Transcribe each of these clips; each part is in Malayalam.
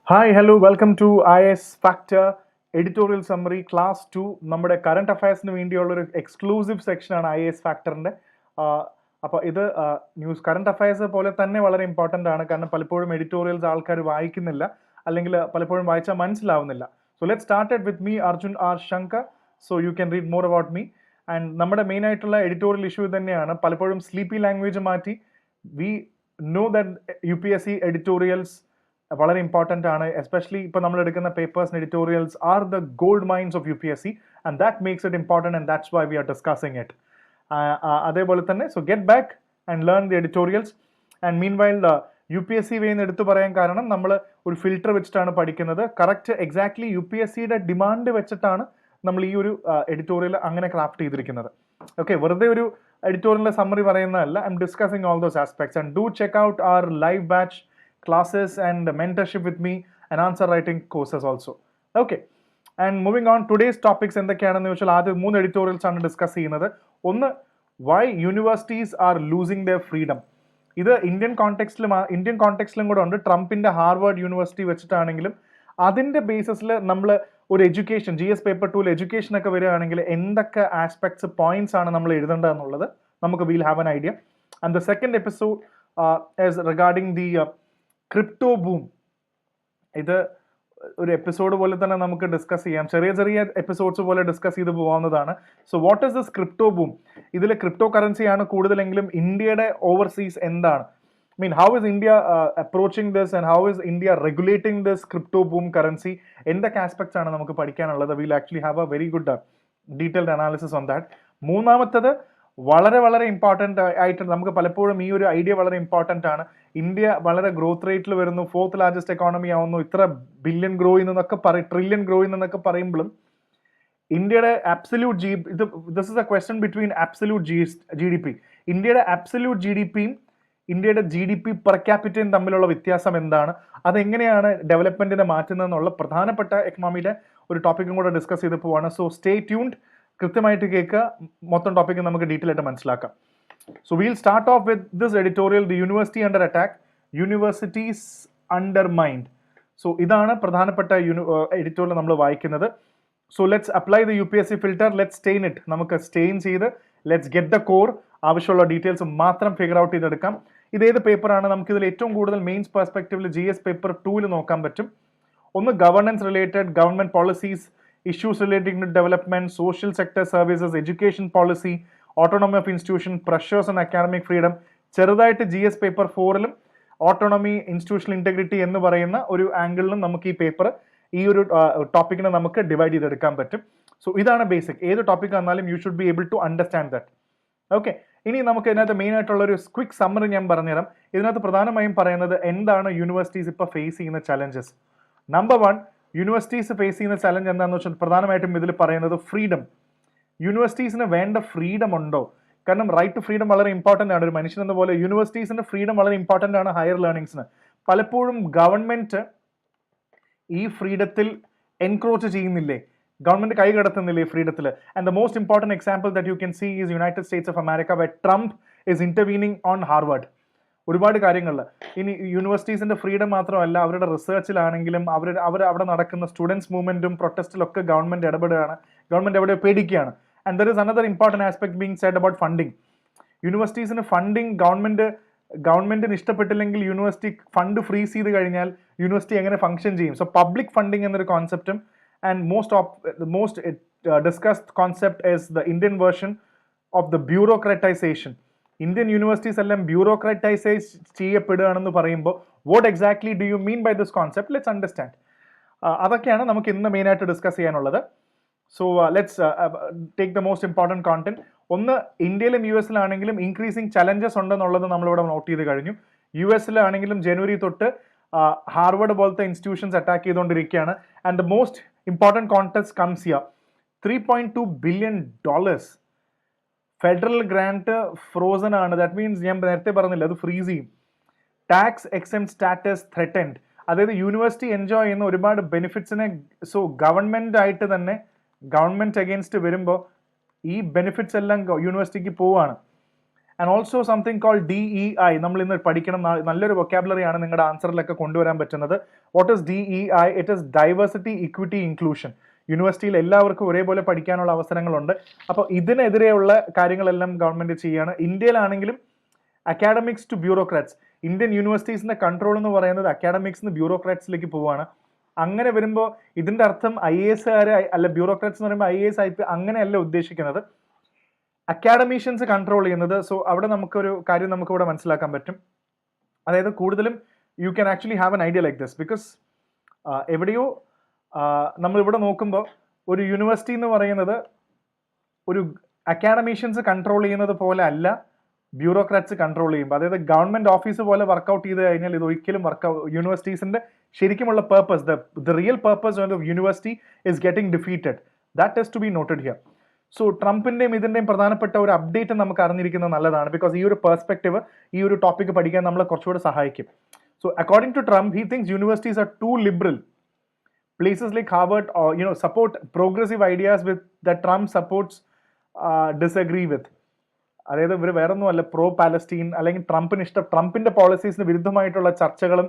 Hi, hello, welcome to IS Factor Editorial Summary Class 2. നമ്മുടെ കറണ്ട് അഫയേഴ്സിന് വേണ്ടിയുള്ള ഒരു എക്സ്ക്ലൂസീവ് സെക്ഷനാണ് IS ഫാക്ടറിൻ്റെ. അപ്പോൾ ഇത് ന്യൂസ് കറണ്ട് അഫയേഴ്സ് പോലെ തന്നെ വളരെ ഇമ്പോർട്ടൻ്റ് ആണ്, കാരണം പലപ്പോഴും എഡിറ്റോറിയൽസ് ആൾക്കാർ വായിക്കുന്നില്ല, അല്ലെങ്കിൽ പലപ്പോഴും വായിച്ചാൽ മനസ്സിലാവുന്നില്ല. So let started with me Arjun R Shankar. So you can read more about me. And നമ്മുടെ മെയിൻ ആയിട്ടുള്ള എഡിറ്റോറിയൽ ഇഷ്യൂ തന്നെയാണ്, പലപ്പോഴും സ്ലീപ്പി ലാംഗ്വേജ് മാറ്റി. We know that UPSC editorials വളരെ ഇമ്പോർട്ടൻ്റ് ആണ്, എസ്പെഷ്യലി ഇപ്പോൾ നമ്മൾ എടുക്കുന്ന papers editorials are the gold mines of UPSC, and that makes it important, and that's why we are discussing it. അതേപോലെ തന്നെ so get back and learn the editorials. And mean while UPSC വേന്ന് എടുത്തു പറയാൻ കാരണം നമ്മൾ ഒരു ഫിൽട്ടർ വെച്ചിട്ടാണ് പഠിക്കുന്നത്. കറക്റ്റ് എക്സാക്ട്ലി UPSCയുടെ ഡിമാൻഡ് വെച്ചിട്ടാണ് നമ്മൾ ഈ ഒരു എഡിറ്റോറിയൽ അങ്ങനെ ക്രാഫ്റ്റ് ചെയ്തിരിക്കുന്നത്. ഓക്കെ, വെറുതെ ഒരു എഡിറ്റോറിയലിൻ്റെ സമ്മറി പറയുന്നതല്ല. I am discussing all those aspects. And do check out our live batch classes and mentorship with me and answer writing courses also. Okay, and moving on, today's topics എന്തൊക്കെയാണെന്ന് വെച്ചാൽ ആദ്യം 3 എഡിറ്റോറിയൽസ് ആണ് ഡിസ്കസ് ചെയ്യുന്നത്. ഒന്ന്, why universities are losing their freedom. ഇത് ഇന്ത്യൻ കോണ്ടെക്സ്റ്റിലും കൂടെ ഉണ്ട്. ട്രംപിന്റെ ഹാർവേർഡ് യൂണിവേഴ്സിറ്റി വെച്ചിട്ടാണെങ്കിലും അതിൻ്റെ ബേസിസിൽ നമ്മൾ ഒരു എഡ്യൂക്കേഷൻ GS പേപ്പർ 2 എഡ്യൂക്കേഷൻ ഒക്കെ വരികയാണെങ്കിൽ എന്തൊക്കെ ആസ്പെക്ട്സ് പോയിന്റ്സ് ആണ് നമ്മൾ എഴുതേണ്ടതെന്നുള്ളത് നമുക്ക് wheel have an idea. And the second episode is regarding the crypto boom. ഇത് ഒരു എപ്പിസോഡ് പോലെ തന്നെ നമുക്ക് ഡിസ്കസ് ചെയ്യാം, ചെറിയ ചെറിയ എപ്പിസോഡ്സ് പോലെ ഡിസ്കസ് ചെയ്ത് പോകാവുന്നതാണ്. So what is this crypto boom? ഇതിൽ ക്രിപ്റ്റോ കറൻസിയാണ് കൂടുതലെങ്കിലും ഇന്ത്യയുടെ ഓവർസീസ് എന്താണ്, how is India approaching this, and how is India regulating this crypto boom currency? എന്തൊക്കെ ആസ്പെക്ട്സ് ആണ് നമുക്ക് പഠിക്കാനുള്ളത്? We'll actually have a very good detailed analysis on that. മൂന്നാമത്തത് വളരെ വളരെ ഇമ്പോർട്ടൻ്റ് ആയിട്ട് നമുക്ക് പലപ്പോഴും ഈ ഒരു ഐഡിയ വളരെ ഇമ്പോർട്ടൻ്റ് ആണ്. ഇന്ത്യ വളരെ ഗ്രോത്ത് റേറ്റിൽ വരുന്നു, 4th ലാർജസ്റ്റ് എക്കോണമി ആവുന്നു, ഇത്ര ബില്യൺ ഗ്രോ ചെയ്യുന്നതൊക്കെ ട്രില്യൺ ഗ്രോ ചെയ്യുന്നതൊക്കെ പറയുമ്പോഴും ഇന്ത്യയുടെ absolute this is A question between absolute GDP. ഇന്ത്യയുടെ അബ്സല്യൂട്ട് GDPയും ഇന്ത്യയുടെ GDP പെർ ക്യാപിറ്റയും തമ്മിലുള്ള വ്യത്യാസം എന്താണ്, അതെങ്ങനെയാണ് ഡെവലപ്മെന്റിനെ മാറ്റുന്നതെന്നുള്ള പ്രധാനപ്പെട്ട എക്കണോമിയുടെ ഒരു ടോപ്പിക്കും കൂടെ ഡിസ്കസ് ചെയ്ത് പോവാണ്. സോ സ്റ്റേ ട്യൂൺഡ്, കൃത്യമായിട്ട് കേൾക്കുക, മൊത്തം ടോപ്പിക്ക് നമുക്ക് ഡീറ്റെയിൽ ആയിട്ട് മനസ്സിലാക്കാം. So we'll start off with this editorial, the university under attack, universities undermined. So ഇതാണ് പ്രധാനപ്പെട്ട എഡിറ്റോറിയൽ നമ്മൾ വായിക്കുന്നത്. So let's apply the UPSC filter, let's stain it. നമുക്ക് സ്റ്റെയിൻ ചെയ്ത് ലെറ്റ്സ് ഗെറ്റ് ദ കോർ, ആവശ്യമുള്ള ഡീറ്റെയിൽസ് മാത്രം ഫിഗർ ഔട്ട് ചെയ്തെടുക്കാം. ഇതേത് പേപ്പറാണ്? നമുക്കിതിൽ ഏറ്റവും കൂടുതൽ മെയിൻസ് പെർസ്പെക്റ്റീവിൽ GS പേപ്പർ 2 നോക്കാൻ പറ്റും. ഒന്ന്, governance related, government policies, issues relating to development, social sector services, education policy, autonomy of institution, pressures on academic freedom. ചെറുതായിട്ട് GS പേപ്പർ 4ലും ഓട്ടോണമി, ഇൻസ്റ്റിറ്റ്യൂഷണൽ ഇന്റഗ്രിറ്റി എന്ന് പറയുന്ന ഒരു ആംഗിളിലും നമുക്ക് ഈ പേപ്പർ, ഈ ഒരു ടോപ്പിക്കിനെ നമുക്ക് ഡിവൈഡ് ചെയ്തെടുക്കാൻ പറ്റും. സോ ഇതാണ് ബേസിക്. ഏത് ടോപ്പിക് വന്നാലും you should be able to understand that. Okay, ഇനി നമുക്ക് ഇതിനകത്ത് മെയിൻ ആയിട്ടുള്ള ഒരു ക്വിക്ക് സമ്മറി ഞാൻ പറഞ്ഞുതരാം. ഇതിനകത്ത് പ്രധാനമായും പറയുന്നത് എന്താണ് യൂണിവേഴ്സിറ്റീസ് ഇപ്പോൾ ഫേസ് ചെയ്യുന്ന ചലഞ്ചസ്. നമ്പർ 1, യൂണിവേഴ്സിറ്റീസ് ഫേസ് ചെയ്യുന്ന ചലഞ്ച് എന്താണെന്ന് വെച്ചാൽ പ്രധാനമായിട്ടും ഇതിൽ പറയുന്നത് ഫ്രീഡം. യൂണിവേഴ്സിറ്റീസിന് വേണ്ട ഫ്രീഡം ഉണ്ടോ? കാരണം റൈറ്റ് ടു ഫ്രീഡം വളരെ ഇമ്പോർട്ടൻ്റ് ആണ്. ഒരു മനുഷ്യനെന്ന പോലെ യൂണിവേഴ്സിറ്റീസിന്റെ ഫ്രീഡം വളരെ ഇമ്പോർട്ടൻ്റ് ആണ് ഹയർ ലേണിംഗ്സിന്. പലപ്പോഴും ഗവൺമെന്റ് ഈ ഫ്രീഡത്തിൽ എൻക്രോച്ച് ചെയ്യുന്നില്ലേ, ഗവൺമെന്റ് കൈ കടത്തുന്നില്ലേ ഫ്രീഡത്തിൽ? And the most important example that you can see is United States of America, where Trump is intervening on Harvard. ഒരുപാട് കാര്യങ്ങളിൽ ഇനി യൂണിവേഴ്സിറ്റീസിന്റെ ഫ്രീഡം മാത്രമല്ല, അവരുടെ റിസർച്ചിലാണെങ്കിലും അവർ അവിടെ നടക്കുന്ന സ്റ്റുഡൻസ് മൂവ്മെന്റും പ്രൊട്ടസ്റ്റിലൊക്കെ ഗവൺമെന്റ് ഇടപെടുകയാണ്, ഗവൺമെന്റ് എവിടെ പേടിക്കുകയാണ്. And there is another important aspect being said about funding. യൂണിവേഴ്സിറ്റീസിന് ഫണ്ടിങ് ഗവൺമെന്റിന് ഇഷ്ടപ്പെട്ടില്ലെങ്കിൽ യൂണിവേഴ്സിറ്റി ഫണ്ട് ഫ്രീസ് ചെയ്ത് കഴിഞ്ഞാൽ യൂണിവേഴ്സിറ്റി എങ്ങനെ ഫംഗ്ഷൻ ചെയ്യും? സോ പബ്ലിക് ഫണ്ടിങ് എന്നൊരു കോൺസെപ്റ്റും, and most discussed concept is the Indian version of the bureaucratisation. Indian universities എല്ലാം ബ്യൂറോക്രാറ്റൈസൈസ് ചെയ്യപ്പെടുകയാണെന്ന് പറയുമ്പോൾ what exactly do you mean by this concept? Let's understand. അതൊക്കെയാണ് നമുക്ക് ഇന്ന് മെയിനായിട്ട് ഡിസ്കസ് ചെയ്യാനുള്ളത്. So let's take the most important content. ഒന്ന്, ഇന്ത്യയിലും US-ലാണെങ്കിലും ഇൻക്രീസിങ് ചലഞ്ചസ് ഉണ്ടെന്നുള്ളത് നമ്മളിവിടെ നോട്ട് ചെയ്ത് കഴിഞ്ഞു. US-ലാണെങ്കിലും ജനുവരി തൊട്ട് ഹാർവർഡ് പോലത്തെ ഇൻസ്റ്റിറ്റ്യൂഷൻസ് അറ്റാക്ക് ചെയ്തുകൊണ്ടിരിക്കുകയാണ്. And the most important contest comes here. $3.2 billion federal grant frozen ആണ്. ദാറ്റ് മീൻസ് ഞാൻ നേരത്തെ പറഞ്ഞില്ല, അത് ഫ്രീസ് ചെയ്യും. ടാക്സ് എക്സെംപ്റ്റ് സ്റ്റാറ്റസ് ത്രെറ്റൻഡ്, അതായത് യൂണിവേഴ്സിറ്റി എൻജോയ് ചെയ്യുന്ന ഒരുപാട് ബെനിഫിറ്റ്സിനെ ഗവൺമെന്റ് ആയിട്ട് തന്നെ ഗവൺമെന്റ് അഗെയിൻസ്റ്റ് വരുമ്പോൾ ഈ ബെനിഫിറ്റ്സ് എല്ലാം യൂണിവേഴ്സിറ്റിക്ക് പോവാണ്. And also something call DEI. നമ്മൾ ഇന്ന് പഠിക്കണം, നല്ലൊരു വൊക്കാബുലറി ആണ് നിങ്ങളുടെ ആൻസറിലൊക്കെ കൊണ്ടുവരാൻ പറ്റുന്നത്. What is DEI? It is diversity, equity, inclusion. യൂണിവേഴ്സിറ്റിയിൽ എല്ലാവർക്കും ഒരേപോലെ പഠിക്കാനുള്ള അവസരങ്ങളുണ്ട്. അപ്പോൾ ഇതിനെതിരെയുള്ള കാര്യങ്ങളെല്ലാം ഗവൺമെന്റ് ചെയ്യാണ്. ഇന്ത്യയിലാണെങ്കിലും അക്കാഡമിക്സ് ടു ബ്യൂറോക്രാറ്റ്സ്, ഇന്ത്യൻ യൂണിവേഴ്സിറ്റീസിന്റെ കൺട്രോൾ എന്ന് പറയുന്നത് അക്കാഡമിക്സ് ബ്യൂറോക്രാറ്റ്സിലേക്ക് പോവാണ്. അങ്ങനെ വരുമ്പോൾ ഇതിന്റെ അർത്ഥം IAS അല്ല, ബ്യൂറോക്രാറ്റ്സ് എന്ന് പറയുമ്പോൾ IAS IP അങ്ങനെയല്ല ഉദ്ദേശിക്കുന്നത്, അക്കാഡമീഷ്യൻസ് കൺട്രോൾ ചെയ്യുന്നത്. സോ അവിടെ നമുക്കൊരു കാര്യം നമുക്കിവിടെ മനസ്സിലാക്കാൻ പറ്റും. അതായത് കൂടുതലും you can actually have an idea like this, because എവിടെയോ നമ്മളിവിടെ നോക്കുമ്പോൾ ഒരു യൂണിവേഴ്സിറ്റി എന്ന് പറയുന്നത് ഒരു അക്കാഡമീഷ്യൻസ് കൺട്രോൾ ചെയ്യുന്നത് പോലെ അല്ല ബ്യൂറോക്രാറ്റ്സ് കൺട്രോൾ ചെയ്യുമ്പോൾ. അതായത് ഗവൺമെന്റ് ഓഫീസ് പോലെ വർക്കൗട്ട് ചെയ്ത് കഴിഞ്ഞാൽ ഇത് ഒരിക്കലും യൂണിവേഴ്സിറ്റീസിന്റെ ശരിക്കുമുള്ള purpose, the real purpose of university is getting defeated. That is to be noted here. So ട്രംപിന്റെയും ഇതിന്റെയും പ്രധാനപ്പെട്ട ഒരു അപ്ഡേറ്റ് നമുക്ക് അറിഞ്ഞിരിക്കുന്നത് നല്ലതാണ്, ബിക്കോസ് ഈ ഒരു പെർസ്പെക്റ്റീവ് ഈ ഒരു ടോപ്പിക് പഠിക്കാൻ നമ്മളെ കുറച്ചുകൂടെ സഹായിക്കും. So according to Trump, he thinks universities are too liberal. Places like Harvard, support progressive ideas that Trump supports, disagree with. അതായത് ഇവർ വേറൊന്നുമല്ല, പ്രോ പാലസ്റ്റീൻ അല്ലെങ്കിൽ ട്രംപിന്റെ പോളിസീസിന് വിരുദ്ധമായിട്ടുള്ള ചർച്ചകളും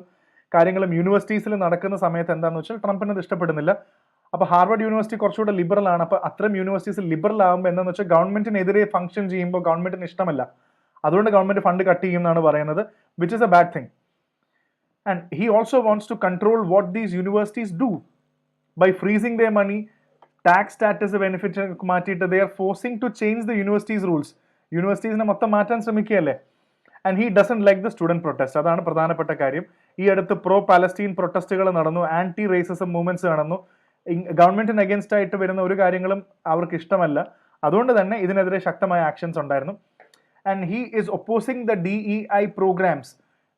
കാര്യങ്ങളും യൂണിവേഴ്സിറ്റീസിൽ നടക്കുന്ന സമയത്ത് എന്താണെന്ന് വെച്ചാൽ ട്രംപിന് അത് ഇഷ്ടപ്പെടുന്നില്ല. അപ്പോൾ ഹാർവർഡ് യൂണിവേഴ്സിറ്റി കുറച്ചുകൂടെ ലിബറൽ ആണ്. അപ്പോൾ അത്തരം യൂണിവേഴ്സിറ്റീസ് ലിബറൽ ആകുമ്പോൾ എന്താണെന്ന് വെച്ചാൽ ഗവൺമെന്റിനെതിരെ ഫംഗ്ഷൻ ചെയ്യുമ്പോൾ ഗവൺമെന്റിന് ഇഷ്ടമല്ല, അതുകൊണ്ട് ഗവൺമെന്റ് ഫണ്ട് കട്ട് ചെയ്യുമെന്നാണ് പറയുന്നത്, which is a bad thing. And he also wants to control what these universities do by freezing their money, tax status benefits മാറ്റിയിട്ട് they are forcing to change the universities rules. യൂണിവേഴ്സിറ്റീസിനെ മൊത്തം മാറ്റാൻ ശ്രമിക്കുകയല്ലേ. And he doesn't like the student protest. അതാണ് പ്രധാനപ്പെട്ട കാര്യം. ഈ അടുത്ത് പ്രോ പാലസ്റ്റീൻ പ്രൊട്ടസ്റ്റുകൾ നടന്നു, ആന്റി റേസിസം മൂവ്മെന്റ്സ് നടന്നു. ഗവൺമെന്റിന് അഗേൻസ്റ്റ് ആയിട്ട് വരുന്ന ഒരു കാര്യങ്ങളും അവർക്ക് ഇഷ്ടമല്ല, അതുകൊണ്ട് തന്നെ ഇതിനെതിരെ ശക്തമായ ആക്ഷൻസ് ഉണ്ടായിരുന്നു. And he is opposing the DEI programs,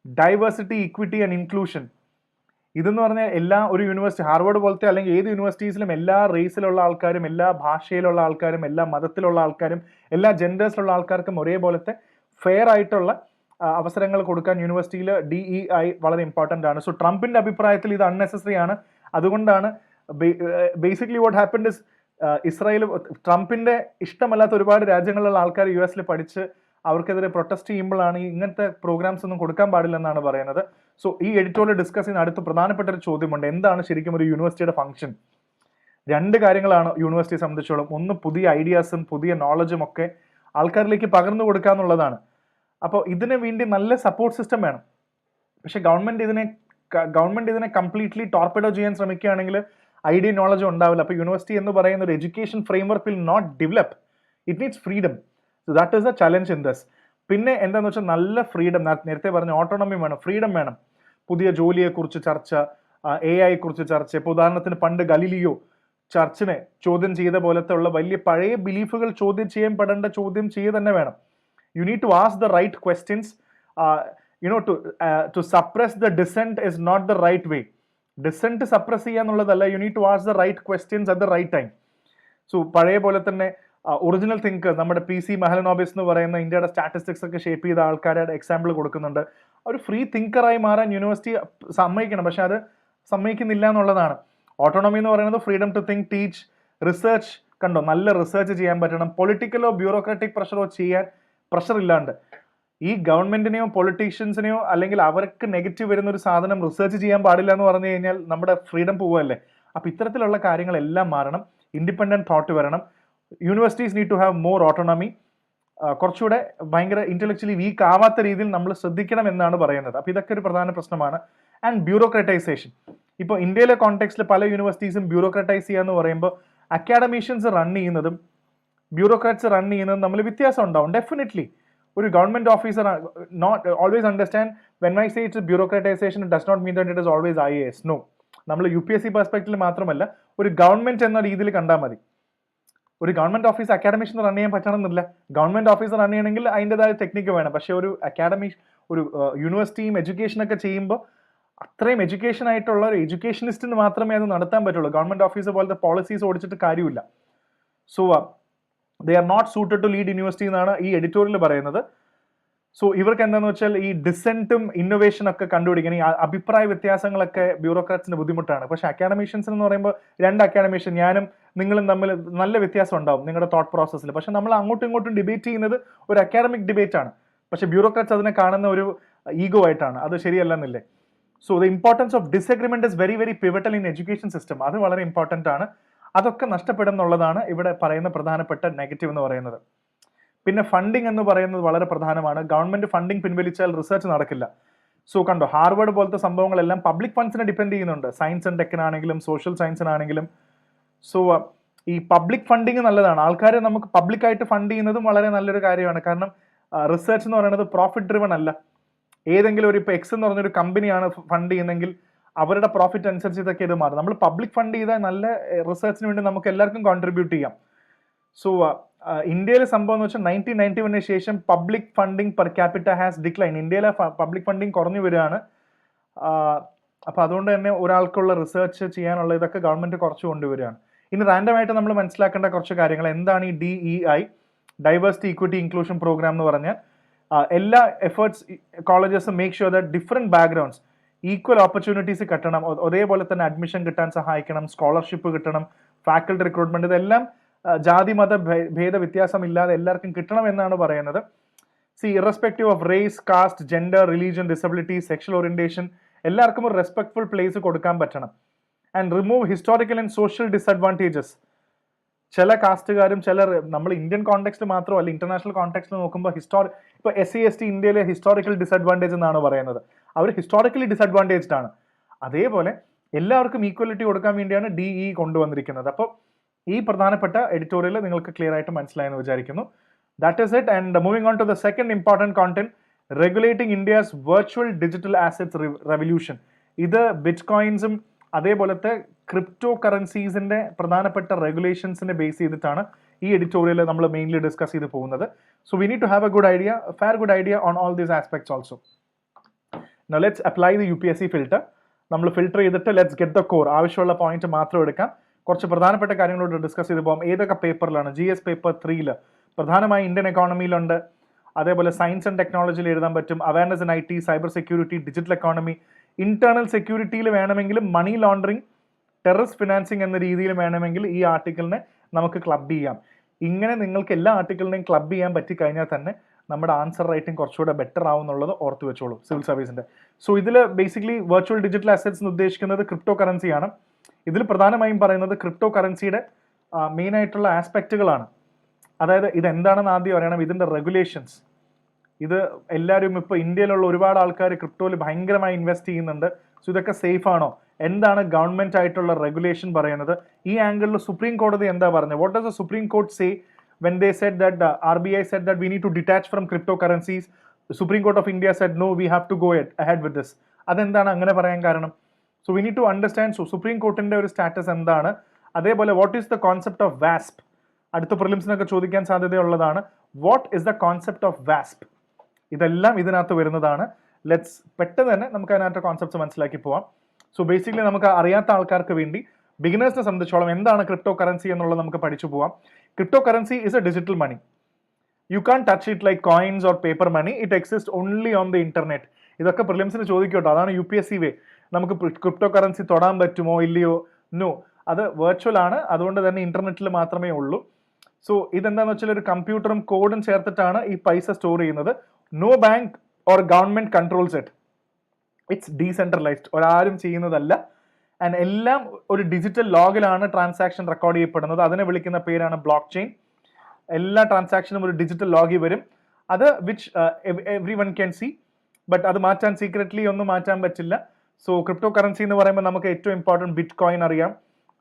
diversity, equity and inclusion. ഇതെന്ന് പറഞ്ഞാൽ എല്ലാ ഒരു യൂണിവേഴ്സിറ്റി, ഹാർവർഡ് പോലത്തെ അല്ലെങ്കിൽ ഏത് യൂണിവേഴ്സിറ്റീസിലും എല്ലാ റേസിലുള്ള ആൾക്കാരും, എല്ലാ ഭാഷയിലുള്ള ആൾക്കാരും, എല്ലാ മതത്തിലുള്ള ആൾക്കാരും, എല്ലാ ജെൻഡേഴ്സിലുള്ള ആൾക്കാർക്കും ഒരേപോലത്തെ ഫെയർ ആയിട്ടുള്ള അവസരങ്ങൾ കൊടുക്കാൻ യൂണിവേഴ്സിറ്റിയിൽ DEI വളരെ ഇമ്പോർട്ടൻ്റ് ആണ്. സോ ട്രംപിന്റെ അഭിപ്രായത്തിൽ ഇത് അൺനെസസറി ആണ്. അതുകൊണ്ടാണ് basically what happened is Israel, ട്രംപിന്റെ ഇഷ്ടമല്ലാത്ത ഒരുപാട് രാജ്യങ്ങളിലുള്ള ആൾക്കാർ US പഠിച്ച് അവർക്കെതിരെ പ്രൊട്ടസ്റ്റ് ചെയ്യുമ്പോഴാണ് ഇങ്ങനത്തെ പ്രോഗ്രാംസ് ഒന്നും കൊടുക്കാൻ പാടില്ലെന്നാണ് പറയുന്നത്. സോ ഈ എഡിറ്റോറിയൽ ഡിസ്കസ് ചെയ്യുന്ന അടുത്ത പ്രധാനപ്പെട്ട ഒരു ചോദ്യമുണ്ട്, എന്താണ് ശരിക്കും ഒരു യൂണിവേഴ്സിറ്റിയുടെ ഫംഗ്ഷൻ? രണ്ട് കാര്യങ്ങളാണ് യൂണിവേഴ്സിറ്റിയെ സംബന്ധിച്ചോളം. ഒന്ന്, പുതിയ ഐഡിയാസും പുതിയ നോളജും ഒക്കെ ആൾക്കാരിലേക്ക് പകർന്നു കൊടുക്കുക എന്നുള്ളതാണ്. അപ്പോൾ ഇതിന് വേണ്ടി നല്ല സപ്പോർട്ട് സിസ്റ്റം വേണം. പക്ഷെ ഗവൺമെന്റ് ഇതിനെ കംപ്ലീറ്റ്ലി ടോർപിഡോ ചെയ്യാൻ ശ്രമിക്കുകയാണെങ്കിൽ ഐഡിയ നോളജും ഉണ്ടാവില്ല. അപ്പോൾ യൂണിവേഴ്സിറ്റി എന്ന് പറയുന്ന ഒരു education framework will not develop. It needs freedom. So that is a challenge in this. പിന്നെ എന്താണെന്ന് വെച്ചാൽ നല്ല ഫ്രീഡം, നേരത്തെ പറഞ്ഞ ഓട്ടോണമി വേണം, ഫ്രീഡം വേണം. പുതിയ ജോലിയെക്കുറിച്ച് ചർച്ച, AI കുറിച്ച് ചർച്ച. ഇപ്പോൾ ഉദാഹരണത്തിന് പണ്ട് ഗലീലിയോ ചർച്ചിനെ ചോദ്യം ചെയ്ത പോലത്തെ ഉള്ള വലിയ പഴയ ബിലീഫുകൾ ചോദ്യം ചെയ്യുക തന്നെ വേണം. You need to ask the right questions. To suppress the dissent is not the right way. Dissent suppress ചെയ്യുക എന്നുള്ളതല്ല, you need to ask the right questions at the right time. So പഴയ പോലെ തന്നെ ഒറിജിനൽ തിങ്കർ, നമ്മുടെ PC മെഹലനോബിസ് എന്ന് പറയുന്ന ഇന്ത്യയുടെ സ്റ്റാറ്റിസ്റ്റിക്സ് ഒക്കെ ഷേപ്പ് ചെയ്ത ആൾക്കാരുടെ എക്സാമ്പിൾ കൊടുക്കുന്നുണ്ട്. ഒരു ഫ്രീ തിങ്കറായി മാറാൻ യൂണിവേഴ്സിറ്റി സമ്മതിക്കണം, പക്ഷെ അത് സമ്മതിക്കുന്നില്ല എന്നുള്ളതാണ്. ഓട്ടോണമി എന്ന് പറയുന്നത് freedom to think, teach, research. കണ്ടോ, നല്ല റിസർച്ച് ചെയ്യാൻ പറ്റണം. പൊളിറ്റിക്കലോ ബ്യൂറോക്രാറ്റിക് പ്രഷറോ ചെയ്യാൻ പ്രഷർ ഇല്ലാണ്ട് ഈ ഗവൺമെന്റിനെയോ പൊളിറ്റീഷ്യൻസിനെയോ അല്ലെങ്കിൽ അവർക്ക് നെഗറ്റീവ് വരുന്ന ഒരു സാധനം റിസർച്ച് ചെയ്യാൻ പാടില്ല എന്ന് പറഞ്ഞു കഴിഞ്ഞാൽ നമ്മുടെ ഫ്രീഡം പോവുകയല്ലേ. അപ്പം ഇത്തരത്തിലുള്ള കാര്യങ്ങളെല്ലാം മാറണം. ഇൻഡിപെൻഡന്റ് തോട്ട് വരണം. Universities need to have more autonomy. കുറച്ചുകൂടെ ഭയങ്കര ഇന്റലക്ച്വലി വീക്ക് ആവാത്ത രീതിയിൽ നമ്മൾ ശ്രദ്ധിക്കണം എന്നാണ് പറയുന്നത്. അപ്പോൾ ഇതൊക്കെ ഒരു പ്രധാന പ്രശ്നമാണ്. And bureaucratisation. ഇപ്പോൾ ഇന്ത്യയിലെ കോണ്ടെക്സ്റ്റിൽ പല യൂണിവേഴ്സിറ്റീസും ബ്യൂറോക്രാറ്റൈസ് ചെയ്യുക എന്ന് പറയുമ്പോൾ അക്കാഡമീഷ്യൻസ് റൺ ചെയ്യുന്നതും ബ്യൂറോക്രാറ്റ്സ് റൺ ചെയ്യുന്നതും തമ്മിൽ വ്യത്യാസം ഉണ്ടാവും. ഡെഫിനറ്റ്ലി ഒരു government officer not always understand when I say it's bureaucratisation does not mean that it is always IAS. No, നമ്മൾ UPSC പെർസ്പെക്റ്റീവിൽ മാത്രമല്ല ഒരു ഗവൺമെന്റ് എന്ന രീതിയിൽ കണ്ടാൽ മതി. ഒരു ഗവൺമെന്റ് ഓഫീസ് അക്കാഡമിഷൻ റൺ ചെയ്യാൻ പറ്റണമെന്നില്ല. ഗവൺമെന്റ് ഓഫീസ് റൺ ചെയ്യണമെങ്കിൽ അതിൻ്റെതായ ടെക്നിക്ക് വേണം. പക്ഷേ ഒരു ഒരു യൂണിവേഴ്സിറ്റിയും എഡ്യൂക്കേഷനൊക്കെ ചെയ്യുമ്പോൾ അത്രയും എഡ്യൂക്കേഷൻ ആയിട്ടുള്ള ഒരു എഡ്യൂക്കേഷനിസ്റ്റിന് മാത്രമേ അത് നടത്താൻ പറ്റുള്ളൂ. ഗവൺമെന്റ് ഓഫീസ് പോലത്തെ പോളിസീസ് ഓടിച്ചിട്ട് കാര്യമില്ല. So they are not suited to lead university എന്നാണ് ഈ എഡിറ്റോറിയൽ പറയുന്നത്. സോ ഇവർക്ക് എന്താണെന്ന് വെച്ചാൽ ഈ ഡിസെന്റും ഇന്നോവേഷൻ ഒക്കെ കണ്ടുപിടിക്കാൻ ഈ അഭിപ്രായ വ്യത്യാസങ്ങളൊക്കെ ബ്യൂറോക്രാറ്റ്സിന് ബുദ്ധിമുട്ടാണ്. പക്ഷെ അക്കാഡമീഷ്യൻസ് എന്ന് പറയുമ്പോൾ രണ്ട് അക്കാഡമീഷ്യൻ ഞാനും നിങ്ങളും തമ്മിൽ നല്ല വ്യത്യാസം ഉണ്ടാവും നിങ്ങളുടെ തോട്ട് പ്രോസസ്സിൽ. പക്ഷെ നമ്മൾ അങ്ങോട്ടും ഇങ്ങോട്ടും ഡിബേറ്റ് ചെയ്യുന്നത് ഒരു അക്കാഡമിക് ഡിബേറ്റ് ആണ്. പക്ഷെ ബ്യൂറോക്രാറ്റ്സ് അതിനെ കാണുന്ന ഒരു ഈഗോ ആയിട്ടാണ്. അത് ശരിയല്ലെന്നില്ലേ? So the importance of disagreement is very very pivotal in education system. അത് വളരെ ഇമ്പോർട്ടൻ്റ് ആണ്. അതൊക്കെ നഷ്ടപ്പെടുന്നുള്ളതാണ് ഇവിടെ പറയുന്ന പ്രധാനപ്പെട്ട നെഗറ്റീവ് എന്ന് പറയുന്നത്. പിന്നെ ഫണ്ടിങ് എന്ന് പറയുന്നത് വളരെ പ്രധാനമാണ്. ഗവൺമെന്റ് ഫണ്ടിങ് പിൻവലിച്ചാൽ റിസർച്ച് നടക്കില്ല. സോ കണ്ടോ, ഹാർവേഡ് പോലത്തെ സംഭവങ്ങളെല്ലാം പബ്ലിക് ഫണ്ട്സിനെ ഡിപ്പെൻഡ് ചെയ്യുന്നുണ്ട്. സയൻസ് ആൻഡ് ടെക്കിനാണെങ്കിലും സോഷ്യൽ സയൻസിനാണെങ്കിലും. സോ ഈ പബ്ലിക് ഫണ്ടിങ് നല്ലതാണ്. ആൾക്കാരെ നമുക്ക് പബ്ലിക്കായിട്ട് ഫണ്ട് ചെയ്യുന്നതും വളരെ നല്ലൊരു കാര്യമാണ്. കാരണം റിസർച്ച് എന്ന് പറയുന്നത് പ്രോഫിറ്റ് ഡ്രിവൺ അല്ല. ഏതെങ്കിലും ഒരു ഇപ്പോൾ എക്സ് എന്ന് പറഞ്ഞൊരു കമ്പനിയാണ് ഫണ്ട് ചെയ്യുന്നതെങ്കിൽ അവരുടെ പ്രോഫിറ്റ് അനുസരിച്ച് ഇതൊക്കെ ഇത് മാറും. നമ്മൾ പബ്ലിക് ഫണ്ട് ചെയ്താൽ നല്ല റിസർച്ചിന് വേണ്ടി നമുക്ക് എല്ലാവർക്കും കോൺട്രിബ്യൂട്ട് ചെയ്യാം. സോ ഇന്ത്യയിലെ സംഭവം എന്ന് വെച്ചാൽ 1991 ശേഷം public funding per capita has decline. ഇന്ത്യയിലെ പബ്ലിക് ഫണ്ടിങ് കുറഞ്ഞു വരികയാണ്. അപ്പോൾ അതുകൊണ്ട് തന്നെ ഒരാൾക്കുള്ള റിസർച്ച് ചെയ്യാനുള്ള ഇതൊക്കെ ഗവൺമെന്റ് കുറച്ച് കൊണ്ടുവരികയാണ്. ഇനി റാൻഡമായിട്ട് നമ്മൾ മനസ്സിലാക്കേണ്ട കുറച്ച് കാര്യങ്ങൾ. എന്താണ് ഈ DEI, diversity equity inclusion program എന്ന് പറഞ്ഞാൽ എല്ലാ efforts colleges make sure that different backgrounds equal opportunities കിട്ടണം. അതേപോലെ തന്നെ അഡ്മിഷൻ കിട്ടാൻ സഹായിക്കണം, സ്കോളർഷിപ്പ് കിട്ടണം, ഫാക്കൽറ്റി റിക്രൂട്ട്മെന്റ്, ഇതെല്ലാം ജാതി മത ഭേദ വ്യത്യാസമില്ലാതെ എല്ലാവർക്കും കിട്ടണം എന്നാണ് പറയുന്നത്. Irrespective of race, caste, gender, religion, disability, sexual orientation, എല്ലാവർക്കും ഒരു റെസ്പെക്ട്ഫുൾ പ്ലേസ് കൊടുക്കാൻ പറ്റണം. And remove historical and social disadvantages. ചില കാസ്റ്റുകാരും നമ്മൾ ഇന്ത്യൻ കോണ്ടെക്സ്റ്റ് മാത്രമല്ല ഇന്റർനാഷണൽ കോണ്ടെക്സ്റ്റിൽ നോക്കുമ്പോൾ ഇപ്പോൾ SC/ST ഇന്ത്യയിലെ ഹിസ്റ്റോറിക്കൽ ഡിസഡ്വാൻറ്റേജ് എന്നാണ് പറയുന്നത്. അവർ ഹിസ്റ്റോറിക്കലി ഡിസഡ്വാൻറ്റേജ്ഡ് ആണ്. അതേപോലെ എല്ലാവർക്കും ഈക്വലിറ്റി കൊടുക്കാൻ വേണ്ടിയാണ് DE കൊണ്ടുവന്നിരിക്കുന്നത്. അപ്പോൾ ഈ പ്രധാനപ്പെട്ട എഡിറ്റോറിയൽ നിങ്ങൾക്ക് ക്ലിയർ ആയിട്ട് മനസ്സിലായെന്ന് വിചാരിക്കുന്നു. That is it. And moving on to the second important content, regulating India's virtual digital assets revolution. ഇത് ബിറ്റ് കോയിൻസും അതേപോലത്തെ ക്രിപ്റ്റോ കറൻസീസിന്റെ പ്രധാനപ്പെട്ട റെഗുലേഷൻസിനെ ബേസ് ചെയ്തിട്ടാണ് ഈ എഡിറ്റോറിയൽ നമ്മൾ മെയിൻലി ഡിസ്കസ് ചെയ്ത് പോകുന്നത്. So we need to have fair good idea on all these aspects also. Now let's apply the UPSC filter. നമ്മൾ ഫിൽട്ടർ ചെയ്തിട്ട് ലെറ്റ്സ് ഗെറ്റ് ദ കോർ. ആവശ്യമുള്ള പോയിന്റ് മാത്രം എടുക്കാം. കുറച്ച് പ്രധാനപ്പെട്ട കാര്യങ്ങളോട് ഡിസ്കസ് ചെയ്ത് പോകാം. ഏതൊക്കെ പേപ്പറിലാണ്? GS പേപ്പർ 3 പ്രധാനമായി ഇന്ത്യൻ എക്കോണമിയിലുണ്ട്. അതേപോലെ സയൻസ് ആൻഡ് ടെക്നോളജിയിൽ എഴുതാൻ പറ്റും. Awareness in IT, cyber security, digital economy, internal സെക്യൂരിറ്റിയിൽ വേണമെങ്കിലും മണി ലോണ്ടറിങ്, ടെററിസ്റ്റ് ഫിനാൻസിങ് എന്ന രീതിയിൽ വേണമെങ്കിൽ ഈ ആർട്ടിക്കിളിനെ നമുക്ക് ക്ലബ് ചെയ്യാം. ഇങ്ങനെ നിങ്ങൾക്ക് എല്ലാ ആർട്ടിക്കിളിനെയും ക്ലബ് ചെയ്യാൻ പറ്റിക്കഴിഞ്ഞാൽ തന്നെ നമ്മുടെ ആൻസർ റൈറ്റിംഗ് കുറച്ചുകൂടെ ബെറ്റർ ആവും എന്നുള്ളത് ഓർത്ത് വെച്ചോളൂ സിവിൽ സർവീസിന്റെ. സോ ഇതിൽ ബേസിക്കലി വെർച്വൽ ഡിജിറ്റൽ അസറ്റ്സ് എന്ന് ഉദ്ദേശിക്കുന്നത് ക്രിപ്റ്റോ കറൻസിയാണ്. ഇതിൽ പ്രധാനമായും പറയുന്നത് ക്രിപ്റ്റോ കറൻസിയുടെ മെയിൻ ആയിട്ടുള്ള ആസ്പെക്റ്റുകളാണ്. അതായത് ഇതെന്താണെന്ന് ആദ്യം അറിയണം. ഇതിന്റെ റെഗുലേഷൻസ്. ഇത് എല്ലാവരും ഇപ്പോൾ ഇന്ത്യയിലുള്ള ഒരുപാട് ആൾക്കാർ ക്രിപ്റ്റോയിൽ ഭയങ്കരമായി ഇൻവെസ്റ്റ് ചെയ്യുന്നുണ്ട്. സോ ഇതൊക്കെ സേഫ് ആണോ? എന്താണ് ഗവൺമെന്റ് ആയിട്ടുള്ള റെഗുലേഷൻ പറയുന്നത്? ഈ ആംഗിളിൽ സുപ്രീം കോടതി എന്താ പറഞ്ഞത്? What does the supreme court say when they said that RBI said that we need to detach from cryptocurrencies? The Supreme Court of India said no, we have to go ahead with this. അതെന്താണ് അങ്ങനെ പറയാൻ കാരണം? So we need to understand. So supreme കോർട്ടിന്റെ ഒരു സ്റ്റാറ്റസ് എന്താണ്? അതേപോലെ what is the concept of VASP? അടുത്ത പ്രിലിംസിനൊക്കെ ചോദിക്കാൻ സാധ്യതയുള്ളതാണ്. What is the concept of VASP? ഇതെല്ലാം ഇതിനകത്ത് വരുന്നതാണ്. ലെറ്റ്സ് പെട്ടെന്ന് തന്നെ നമുക്ക് അതിനകത്ത് കോൺസെപ്റ്റ്സ് മനസ്സിലാക്കി പോവാം. സോ ബേസിക്കലി നമുക്ക് അറിയാത്ത ആൾക്കാർക്ക് വേണ്ടി, ബിഗിനേഴ്സിനെ സംബന്ധിച്ചോളം എന്താണ് ക്രിപ്റ്റോ കറൻസി എന്നുള്ളത് നമുക്ക് പഠിച്ചു പോവാം. Crypto currency is a digital money. You can't touch it like coins or paper money. It exists only on the internet. ഇതൊക്കെ പ്രിലിംസിന് ചോദിക്കട്ടോ. അതാണ് UPSC വേ. നമുക്ക് ക്രിപ്റ്റോ കറൻസി തൊടാൻ പറ്റുമോ ഇല്ലയോ? നോ, അത് വെർച്വൽ ആണ്. അതുകൊണ്ട് തന്നെ ഇന്റർനെറ്റിൽ മാത്രമേ ഉള്ളൂ. സോ ഇതെന്താന്ന് വെച്ചാൽ ഒരു കമ്പ്യൂട്ടറും കോഡും ചേർത്തിട്ടാണ് ഈ പൈസ സ്റ്റോർ ചെയ്യുന്നത്. No bank or government controls it. It's decentralised. ഒരാരും ചെയ്യുന്നതല്ല. ആൻഡ് എല്ലാം ഒരു ഡിജിറ്റൽ ലോഗിലാണ് ട്രാൻസാക്ഷൻ റെക്കോർഡ് ചെയ്യപ്പെടുന്നത്. അതിനെ വിളിക്കുന്ന പേരാണ് ബ്ലോക്ക് ചെയിൻ. എല്ലാ ട്രാൻസാക്ഷനും ഒരു ഡിജിറ്റൽ ലോഗിൽ വരും. അത് which every one can see. But അത് മാറ്റാൻ സീക്രറ്റ്ലി ഒന്നും മാറ്റാൻ പറ്റില്ല. സോ ക്രിപ്റ്റോ കറൻസി എന്ന് പറയുമ്പോൾ നമുക്ക് ഏറ്റവും ഇമ്പോർട്ടൻറ്റ് ബിറ്റ് കോയിൻ അറിയാം.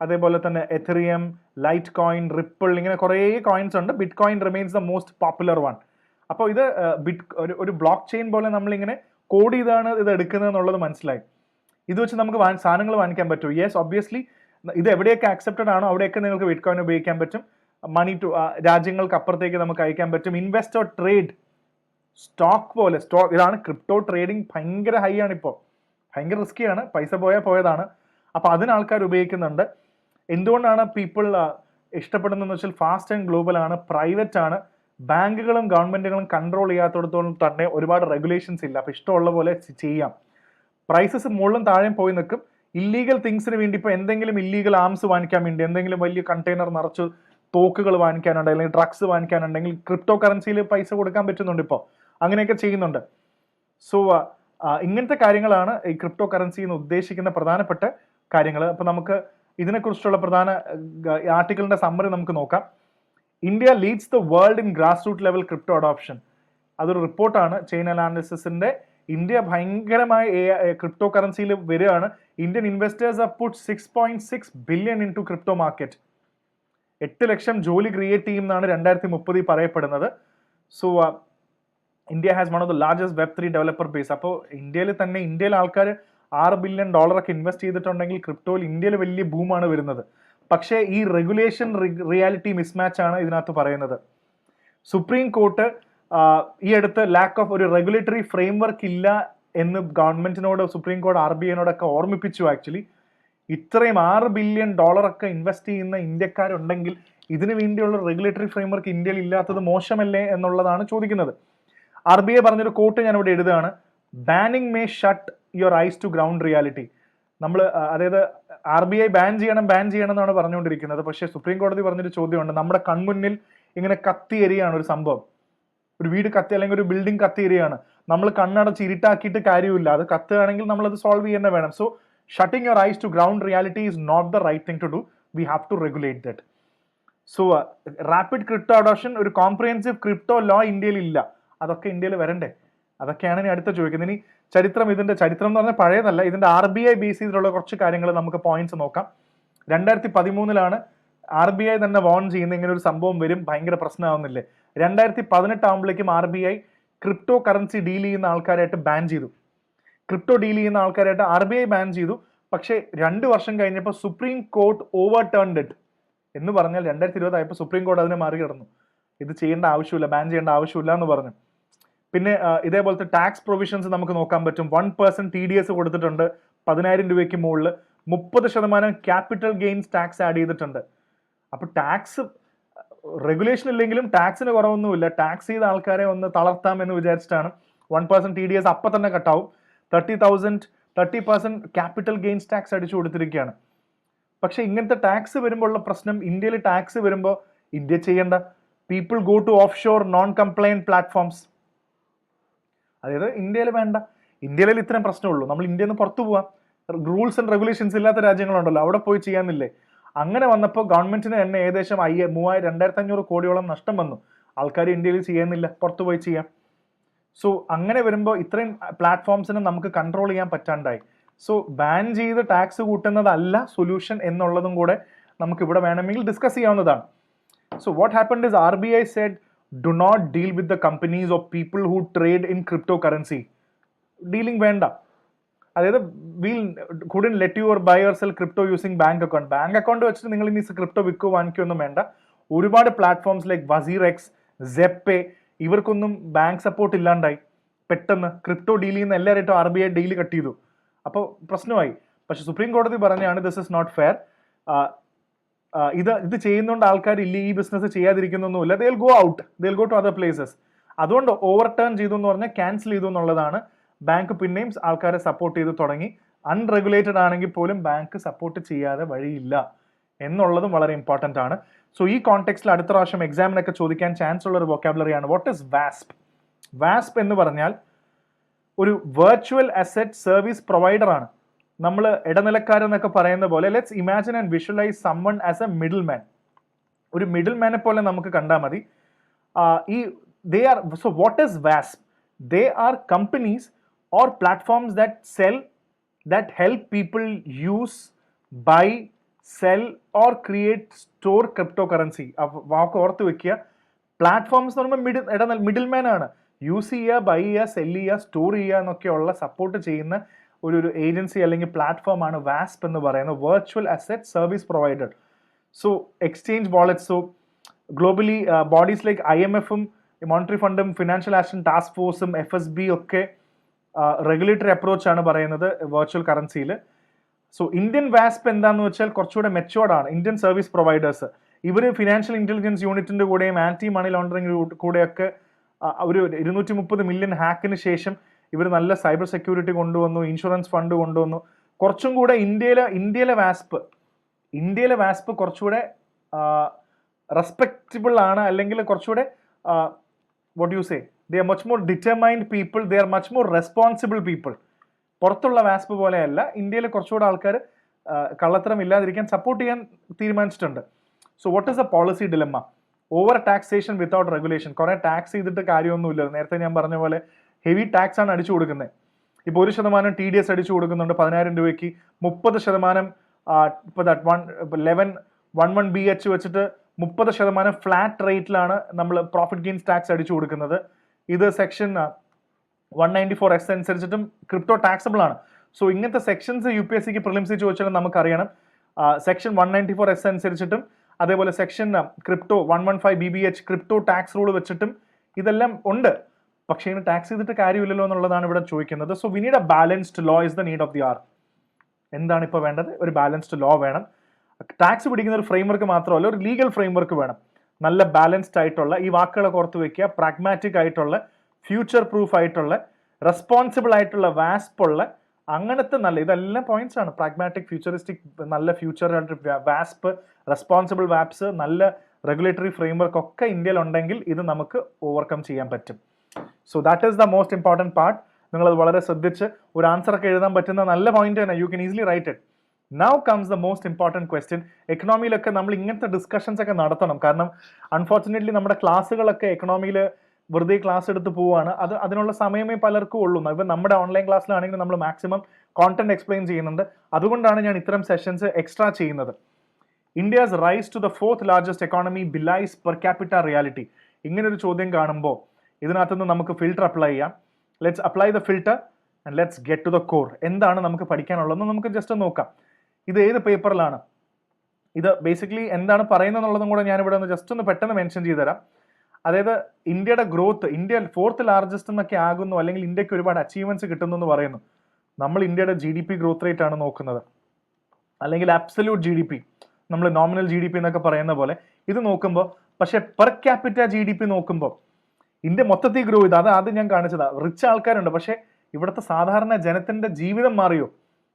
അതേപോലെ തന്നെ എഥറിയം, ലൈറ്റ് കോയിൻ, റിപ്പിൾ, ഇങ്ങനെ കുറേ കോയിൻസ് ഉണ്ട്. Bit coin remains the most popular one. അപ്പോൾ ഇത് ഒരു ബ്ലോക്ക് ചെയിൻ പോലെ നമ്മളിങ്ങനെ കോഡ് ചെയ്താണ് ഇത് എടുക്കുന്നത് എന്നുള്ളത് മനസ്സിലായി. ഇത് വെച്ച് നമുക്ക് സാധനങ്ങൾ വാങ്ങിക്കാൻ പറ്റും. യെസ്, ഒബ്വിയസ്ലി ഇത് എവിടെയൊക്കെ ആക്സെപ്റ്റഡ് ആണോ അവിടെയൊക്കെ നിങ്ങൾക്ക് ബിറ്റ് കോയിൻ ഉപയോഗിക്കാൻ പറ്റും. മണി ടു രാജ്യങ്ങൾക്ക് അപ്പുറത്തേക്ക് നമുക്ക് അയക്കാൻ പറ്റും. ഇൻവെസ്റ്റ് ഓർ ട്രേഡ്, സ്റ്റോക്ക് പോലെ. ഇതാണ് ക്രിപ്റ്റോ ട്രേഡിംഗ്. ഭയങ്കര ഹൈ ആണ് ഇപ്പോൾ, ഭയങ്കര റിസ്കിയാണ്. പൈസ പോയതാണ്. അപ്പോൾ അതിന് ആൾക്കാർ ഉപയോഗിക്കുന്നുണ്ട്. എന്തുകൊണ്ടാണ് പീപ്പിൾ ഇഷ്ടപ്പെടുന്നതെന്ന് വെച്ചാൽ ഫാസ്റ്റ് ആൻഡ് ഗ്ലോബൽ ആണ്, പ്രൈവറ്റ് ആണ്, ബാങ്കുകളും ഗവൺമെന്റുകളും കൺട്രോൾ ചെയ്യാത്തടത്തോളം തന്നെ ഒരുപാട് റെഗുലേഷൻസ് ഇല്ല. അപ്പോൾ ഇഷ്ടമുള്ള പോലെ ചെയ്യാം. പ്രൈസസ് മുകളിലും താഴെയും പോയി നിൽക്കും. ഇല്ലീഗൽ തിങ്സിന് വേണ്ടി ഇപ്പോൾ എന്തെങ്കിലും ഇല്ലീഗൽ ആംസ് വാങ്ങിക്കാൻ വേണ്ടി, എന്തെങ്കിലും വലിയ കണ്ടെയ്നർ നിറച്ച് തോക്കുകൾ വാങ്ങിക്കാനുണ്ട്, അല്ലെങ്കിൽ ഡ്രഗ്സ് വാങ്ങിക്കാനുണ്ടെങ്കിൽ ക്രിപ്റ്റോ കറൻസിയിൽ പൈസ കൊടുക്കാൻ പറ്റുന്നുണ്ട്. ഇപ്പോൾ അങ്ങനെയൊക്കെ ചെയ്യുന്നുണ്ട്. സോ ഇങ്ങനത്തെ കാര്യങ്ങളാണ് ഈ ക്രിപ്റ്റോ കറൻസി എന്ന് ഉദ്ദേശിക്കുന്ന പ്രധാനപ്പെട്ട കാര്യങ്ങൾ. അപ്പോൾ നമുക്ക് ഇതിനെക്കുറിച്ചുള്ള പ്രധാന ആർട്ടിക്കിളിന്റെ സമ്മറി നമുക്ക് നോക്കാം. India leads the world in grass root level crypto adoption. അതൊരു റിപ്പോർട്ടാണ് ചെയിൻ അനാലിസിസിന്റെ. ഇന്ത്യ ഭയങ്കരമായ ക്രിപ്റ്റോ കറൻസിയിൽ വരികയാണ്. Indian investors have put 6.6 billion into crypto market. 8 ലക്ഷം ജോലി ക്രിയേറ്റ് ചെയ്യുമെന്നാണ് 2030 പറയപ്പെടുന്നത്. So India has one of the largest Web3 developer base. അപ്പോൾ ഇന്ത്യയിലെ ആൾക്കാർ $6 billion ഒക്കെ ഇൻവെസ്റ്റ് ചെയ്തിട്ടുണ്ടെങ്കിൽ ക്രിപ്റ്റോയിൽ ഇന്ത്യയിൽ വലിയ ബൂമാണ് വരുന്നത്. പക്ഷേ ഈ റെഗുലേഷൻ റിയാലിറ്റി മിസ്മാച്ച് ആണ് ഇതിനകത്ത് പറയുന്നത്. സുപ്രീം കോർട്ട് ഈ അടുത്ത് ലാക്ക് ഓഫ് ഒരു റെഗുലേറ്ററി ഫ്രെയിംവർക്ക് ഇല്ല എന്ന് ഗവൺമെന്റിനോട് സുപ്രീം കോടതി RBIനോടൊക്കെ ഓർമ്മിപ്പിച്ചു. ആക്ച്വലി ഇത്രയും $6 billion ഒക്കെ ഇൻവെസ്റ്റ് ചെയ്യുന്ന ഇന്ത്യക്കാരുണ്ടെങ്കിൽ ഇതിനു വേണ്ടിയുള്ള റെഗുലേറ്ററി ഫ്രെയിംവർക്ക് ഇന്ത്യയിൽ ഇല്ലാത്തത് മോശമല്ലേ എന്നുള്ളതാണ് ചോദിക്കുന്നത്. RBI പറഞ്ഞൊരു കോട്ട് ഞാൻ ഇവിടെ എഴുതുകയാണ്. Banning may shut your eyes to ground reality. നമ്മൾ അതായത് RBI ബാൻ ചെയ്യണം എന്നാണ് പറഞ്ഞുകൊണ്ടിരിക്കുന്നത്. പക്ഷേ സുപ്രീം കോടതി പറഞ്ഞൊരു ചോദ്യമുണ്ട്. നമ്മുടെ കൺമുന്നിൽ ഇങ്ങനെ കത്തി എരിയാണ് ഒരു സംഭവം, ഒരു വീട് കത്തി അല്ലെങ്കിൽ ഒരു ബിൽഡിംഗ് കത്തി എരിയാണ്. നമ്മൾ കണ്ണടച്ച് ഇരുട്ടാക്കിയിട്ട് കാര്യമില്ല. അത് കത്തുകയാണെങ്കിൽ നമ്മളത് സോൾവ് ചെയ്യുന്ന വേണം. So shutting your eyes to ground reality is not the right thing to do. We have to regulate that. So rapid crypto adoption, ഒരു കോംപ്രിഹെൻസീവ് ക്രിപ്റ്റോ ലോ ഇന്ത്യയിൽ ഇല്ല. അതൊക്കെ ഇന്ത്യയിൽ വരണ്ടേ? അതൊക്കെയാണ് ഇനി അടുത്ത ചോദിക്കുന്നത്. ഇനി ഇതിന്റെ ചരിത്രം എന്ന് പറഞ്ഞാൽ പഴയതല്ല. ഇതിന്റെ RBI ബേസ് ചെയ്തിട്ടുള്ള കുറച്ച് കാര്യങ്ങൾ നമുക്ക് പോയിന്റ്സ് നോക്കാം. 2013 RBI തന്നെ വാൺ ചെയ്യുന്ന ഇങ്ങനെ ഒരു സംഭവം വരും, ഭയങ്കര പ്രശ്നമാവുന്നില്ലേ. 2018 ആകുമ്പോഴേക്കും RBI ക്രിപ്റ്റോ കറൻസി ഡീൽ ചെയ്യുന്ന ആൾക്കാരായിട്ട് ബാൻ ചെയ്തു. ക്രിപ്റ്റോ ഡീൽ ചെയ്യുന്ന ആൾക്കാരായിട്ട് RBI ബാൻ ചെയ്തു. പക്ഷേ 2 വർഷം കഴിഞ്ഞപ്പോൾ supreme court over turned it. എന്ന് പറഞ്ഞാൽ 2020 ആയപ്പോൾ സുപ്രീം കോടതി അതിനെ മറികടന്നു. ഇത് ചെയ്യേണ്ട ആവശ്യമില്ല, ബാൻ ചെയ്യേണ്ട ആവശ്യമില്ല എന്ന് പറഞ്ഞു. പിന്നെ ഇതേപോലത്തെ ടാക്സ് പ്രൊവിഷൻസ് നമുക്ക് നോക്കാൻ പറ്റും. 1% TDS കൊടുത്തിട്ടുണ്ട് 10,000 രൂപയ്ക്ക് മുകളിൽ. 30% ക്യാപിറ്റൽ ഗെയിൻസ് ടാക്സ് ആഡ് ചെയ്തിട്ടുണ്ട്. അപ്പോൾ ടാക്സ് റെഗുലേഷൻ ഇല്ലെങ്കിലും ടാക്സിന് കുറവൊന്നുമില്ല. ടാക്സ് ചെയ്ത ആൾക്കാരെ ഒന്ന് തളർത്താം എന്ന് വിചാരിച്ചിട്ടാണ് 1% TDS അപ്പം തന്നെ കട്ടാവും. 30% ക്യാപിറ്റൽ ഗെയിൻസ് ടാക്സ് അടിച്ചു കൊടുത്തിരിക്കുകയാണ്. പക്ഷെ ഇങ്ങനത്തെ ടാക്സ് വരുമ്പോൾ ഉള്ള പ്രശ്നം, ഇന്ത്യയിൽ ടാക്സ് വരുമ്പോൾ ഇന്ത്യ ചെയ്യേണ്ട people go to offshore non compliant platforms. അതായത് ഇന്ത്യയിൽ വേണ്ട, ഇന്ത്യയിൽ ഇത്രയും പ്രശ്നമുള്ളൂ. നമ്മൾ ഇന്ത്യയിൽ നിന്ന് പുറത്തു പോവാം. റൂൾസ് ആൻഡ് റെഗുലേഷൻസ് ഇല്ലാത്ത രാജ്യങ്ങളുണ്ടല്ലോ, അവിടെ പോയി ചെയ്യാന്നില്ലേ. അങ്ങനെ വന്നപ്പോൾ ഗവൺമെന്റിന് തന്നെ ഏകദേശം 2,500 കോടിയോളം നഷ്ടം വന്നു. ആൾക്കാർ ഇന്ത്യയിൽ ചെയ്യുന്നില്ല, പുറത്തു പോയി ചെയ്യാം. സോ അങ്ങനെ വരുമ്പോൾ ഇത്രയും പ്ലാറ്റ്ഫോംസിനെ നമുക്ക് കൺട്രോൾ ചെയ്യാൻ പറ്റാണ്ടായി. സോ ബാൻ ചെയ്ത് ടാക്സ് കൂട്ടുന്നതല്ല സൊല്യൂഷൻ എന്നുള്ളതും കൂടെ നമുക്ക് ഇവിടെ വേണമെങ്കിൽ ഡിസ്കസ് ചെയ്യാവുന്നതാണ്. So what happened is RBI said do not deal with the companies or people who trade in cryptocurrency. Dealing വേണ്ട. അതായത് couldn't let you or buy or sell crypto using bank account. Bank account വെച്ചിട്ട് നിങ്ങൾ ഇനി ക്രിപ്റ്റോ വാങ്ങിക്കുകയൊന്നും വേണ്ട. ഒരുപാട് പ്ലാറ്റ്ഫോംസ് ലൈക്ക് WazirX, Zeppay ഇവർക്കൊന്നും ബാങ്ക് സപ്പോർട്ട് ഇല്ലാണ്ടായി. പെട്ടെന്ന് ക്രിപ്റ്റോ ഡീൽ ചെയ്യുന്ന എല്ലാവരായിട്ടും RBI ഡീല് കട്ട് ചെയ്തു. അപ്പോൾ പ്രശ്നമായി. പക്ഷെ സുപ്രീം കോടതി പറഞ്ഞാണ് ദിസ് ഇസ് നോട്ട് ഫെയർ. ഇത് ചെയ്യുന്നതുകൊണ്ട് ആൾക്കാർ ഇല്ല ഈ ബിസിനസ് ചെയ്യാതിരിക്കുന്നൊന്നുമില്ല. They will go out, they will go to other places. അതുകൊണ്ട് ഓവർ ടേൺ ചെയ്തു എന്ന് പറഞ്ഞാൽ ക്യാൻസൽ ചെയ്തു എന്നുള്ളതാണ്. ബാങ്ക് പിന്നെയും ആൾക്കാരെ സപ്പോർട്ട് ചെയ്ത് തുടങ്ങി. അൺറെഗുലേറ്റഡ് ആണെങ്കിൽ പോലും ബാങ്ക് സപ്പോർട്ട് ചെയ്യാതെ വഴിയില്ല എന്നുള്ളതും വളരെ ഇമ്പോർട്ടൻ്റ് ആണ്. സോ ഈ കോണ്ടെക്സ്റ്റിൽ അടുത്ത പ്രാവശ്യം എക്സാമിനൊക്കെ ചോദിക്കാൻ ചാൻസ് ഉള്ള ഒരു വൊക്കാബുലറിയാണ് വാട്ട് ഇസ് വാസ്പ്. വാസ്പ് എന്ന് പറഞ്ഞാൽ ഒരു വെർച്വൽ അസറ്റ് സർവീസ് പ്രൊവൈഡർ ആണ്. നമ്മൾ ഇടനിലക്കാരെന്നൊക്കെ പറയുന്ന പോലെ let's imagine and visualise someone as a middle man. ഒരു മിഡിൽ മാനെ പോലെ നമുക്ക് കണ്ടാൽ മതി. So what is WASP? They are companies or platforms that help people use, buy, sell or create, store cryptocurrency. വാക്ക് ഓർത്ത് വെക്കുക. പ്ലാറ്റ്ഫോംസ് എന്ന് പറയുമ്പോൾ മിഡിൽ മാൻ ആണ്. യൂസ് ചെയ്യുക, ബൈ ചെയ്യുക, സെല് ചെയ്യുക, സ്റ്റോർ ചെയ്യുക എന്നൊക്കെയുള്ള സപ്പോർട്ട് ചെയ്യുന്ന ഒരു ഏജൻസി അല്ലെങ്കിൽ പ്ലാറ്റ്ഫോം ആണ് വാസ്പ് എന്ന് പറയുന്നത്, virtual asset service provider. So exchange wallets, so globally bodies like IMFും മോണിറ്ററി ഫണ്ടും ഫിനാൻഷ്യൽ ആക്ഷൻ ടാസ്ക് ഫോഴ്സും FSB ഒക്കെ റെഗുലേറ്ററി അപ്രോച്ച് ആണ് പറയുന്നത് വെർച്വൽ കറൻസിയിൽ. സോ ഇന്ത്യൻ വാസ്പ് എന്താന്ന് വെച്ചാൽ കുറച്ചുകൂടെ മെച്ചുവേർഡ് ആണ്. ഇന്ത്യൻ സർവീസ് പ്രൊവൈഡേഴ്സ് ഇവർ ഫിനാൻഷ്യൽ ഇൻ്റലിജൻസ് യൂണിറ്റിൻ്റെ കൂടെയും ആൻറ്റി മണി ലോണ്ടറിങ് കൂടെയൊക്കെ ഒരു 230 മില്യൺ ഹാക്കിന് ശേഷം ഇവർ നല്ല സൈബർ സെക്യൂരിറ്റി കൊണ്ടുവന്നു, ഇൻഷുറൻസ് ഫണ്ട് കൊണ്ടുവന്നു. കുറച്ചും കൂടെ ഇന്ത്യയിലെ വാസ്പ് കുറച്ചുകൂടെ റെസ്പെക്റ്റബിൾ ആണ്, അല്ലെങ്കിൽ കുറച്ചുകൂടെ what you say, they are much more determined people, they are much more responsible people. പുറത്തുള്ള വാസ്പ് പോലെയല്ല, ഇന്ത്യയിൽ കുറച്ചുകൂടെ ആൾക്കാർ കള്ളത്തരം ഇല്ലാതിരിക്കാൻ സപ്പോർട്ട് ചെയ്യാൻ തീരുമാനിച്ചിട്ടുണ്ട്. So what is a policy dilemma? Over taxation without regulation. കുറെ ടാക്സ് ചെയ്തിട്ട് കാര്യമൊന്നുമില്ല. നേരത്തെ ഞാൻ പറഞ്ഞ പോലെ ഹെവി ടാക്സ് ആണ് അടിച്ചു കൊടുക്കുന്നത്. ഇപ്പോൾ 1% TDS അടിച്ചു കൊടുക്കുന്നുണ്ട് 10,000 രൂപയ്ക്ക്. 30% ഇപ്പോൾ 11BH വെച്ചിട്ട് 30% ഫ്ലാറ്റ് റേറ്റിലാണ് നമ്മൾ പ്രോഫിറ്റ് ഗെയിൻസ് ടാക്സ് അടിച്ചു കൊടുക്കുന്നത്. ഇത് സെക്ഷൻ 194S അനുസരിച്ചിട്ടും ക്രിപ്റ്റോ ടാക്സബിൾ ആണ്. സോ ഇങ്ങനത്തെ സെക്ഷൻസ് UPSCക്ക് പ്രിലിംസിൽ ചോദിച്ചാൽ നമുക്കറിയണം. സെക്ഷൻ 194S അനുസരിച്ചിട്ടും അതേപോലെ section crypto 115BBH crypto tax rule വെച്ചിട്ടും ഇതെല്ലാം ഉണ്ട്. പക്ഷേ ഇതിന് ടാക്സ് ചെയ്തിട്ട് കാര്യമില്ലല്ലോ എന്നുള്ളതാണ് ഇവിടെ ചോദിക്കുന്നത്. So we need a balanced law is the need of the hour. എന്താണ് ഇപ്പോൾ വേണ്ടത്? ഒരു ബാലൻസ്ഡ് ലോ വേണം. ടാക്സ് പിടിക്കുന്ന ഒരു ഫ്രെയിംവർക്ക് മാത്രമല്ല, ഒരു ലീഗൽ ഫ്രെയിംവർക്ക് വേണം. നല്ല ബാലൻസ്ഡ് ആയിട്ടുള്ള, ഈ വാക്കുകളൊക്കെ ഓർത്ത് വെക്കുക, പ്രാഗ്മാറ്റിക് ആയിട്ടുള്ള, ഫ്യൂച്ചർ പ്രൂഫ് ആയിട്ടുള്ള, റെസ്പോൺസിബിൾ ആയിട്ടുള്ള, വാസ്പുള്ള, അങ്ങനത്തെ നല്ല, ഇതെല്ലാം പോയിന്റ്സ് ആണ്. പ്രാഗ്മാറ്റിക്, ഫ്യൂച്ചറിസ്റ്റിക്, നല്ല ഫ്യൂച്ചർ വാസ്പ്, റെസ്പോൺസിബിൾ വാപ്സ്, നല്ല റെഗുലേറ്ററി ഫ്രെയിംവർക്ക് ഒക്കെ ഇന്ത്യയിൽ ഉണ്ടെങ്കിൽ ഇത് നമുക്ക് ഓവർകം ചെയ്യാൻ പറ്റും. So that is the most important part. നിങ്ങളത് വളരെ ശ്രദ്ധിച്ച് ഒരു ആൻസർ ഒക്കെ എഴുതാൻ പറ്റുന്ന നല്ല പോയിന്റ് തന്നെ. You can easily write it. Now comes the most important question. എക്കണോമിയിലൊക്കെ നമ്മൾ ഇങ്ങനത്തെ ഡിസ്കഷൻസ് ഒക്കെ നടത്തണം. കാരണം അൺഫോർച്ചുനേറ്റ്ലി നമ്മുടെ ക്ലാസ്സുകളൊക്കെ എക്കണോമിയിൽ വെറുതെ ക്ലാസ് എടുത്ത് പോവുകയാണ്. അതിനുള്ള സമയമേ പലർക്കും ഉള്ളൂ. ഇപ്പം നമ്മുടെ ഓൺലൈൻ ക്ലാസ്സിലാണെങ്കിൽ നമ്മൾ മാക്സിമം കോണ്ടന്റ് എക്സ്പ്ലെയിൻ ചെയ്യുന്നുണ്ട്. അതുകൊണ്ടാണ് ഞാൻ ഇത്തരം സെഷൻസ് എക്സ്ട്രാ ചെയ്യുന്നത്. India's rise to the 4th largest economy belies per capita reality. ഇങ്ങനൊരു ചോദ്യം കാണുമ്പോൾ ഇതിനകത്തുനിന്ന് നമുക്ക് ഫിൽട്ടർ അപ്ലൈ ചെയ്യാം. Let's apply the filter and let's get to the core. എന്താണ് നമുക്ക് പഠിക്കാനുള്ളതെന്ന് നമുക്ക് ജസ്റ്റ് നോക്കാം. ഇത് ഏത് പേപ്പറിലാണ്, ഇത് ബേസിക്കലി എന്താണ് പറയുന്നത് എന്നുള്ളതും കൂടെ ഞാനിവിടെ ഒന്ന് ജസ്റ്റ് ഒന്ന് പെട്ടെന്ന് മെൻഷൻ ചെയ്തുതരാം. അതായത് ഇന്ത്യയുടെ ഗ്രോത്ത്, ഇന്ത്യ 4th ലാർജസ്റ്റ് എന്നൊക്കെ ആകുന്നു, അല്ലെങ്കിൽ ഇന്ത്യക്ക് ഒരുപാട് അച്ചീവ്മെന്റ്സ് കിട്ടുന്നു എന്ന് പറയുന്നു. നമ്മൾ ഇന്ത്യയുടെ GDP ഗ്രോത്ത് റേറ്റ് ആണ് നോക്കുന്നത്, അല്ലെങ്കിൽ അബ്സല്യൂട്ട് GDP, നമ്മൾ നോമിനൽ GDP എന്നൊക്കെ പറയുന്ന പോലെ ഇത് നോക്കുമ്പോൾ. പക്ഷെ പെർ ക്യാപിറ്റ GDP നോക്കുമ്പോൾ ഇന്ത്യ മൊത്തത്തിൽ ഗ്രോ ചെയ്ത്, അത് ഞാൻ കാണിച്ചതാ. റിച്ച് ആൾക്കാരുണ്ട്, പക്ഷെ ഇവിടുത്തെ സാധാരണ ജനത്തിന്റെ ജീവിതം മാറിയോ?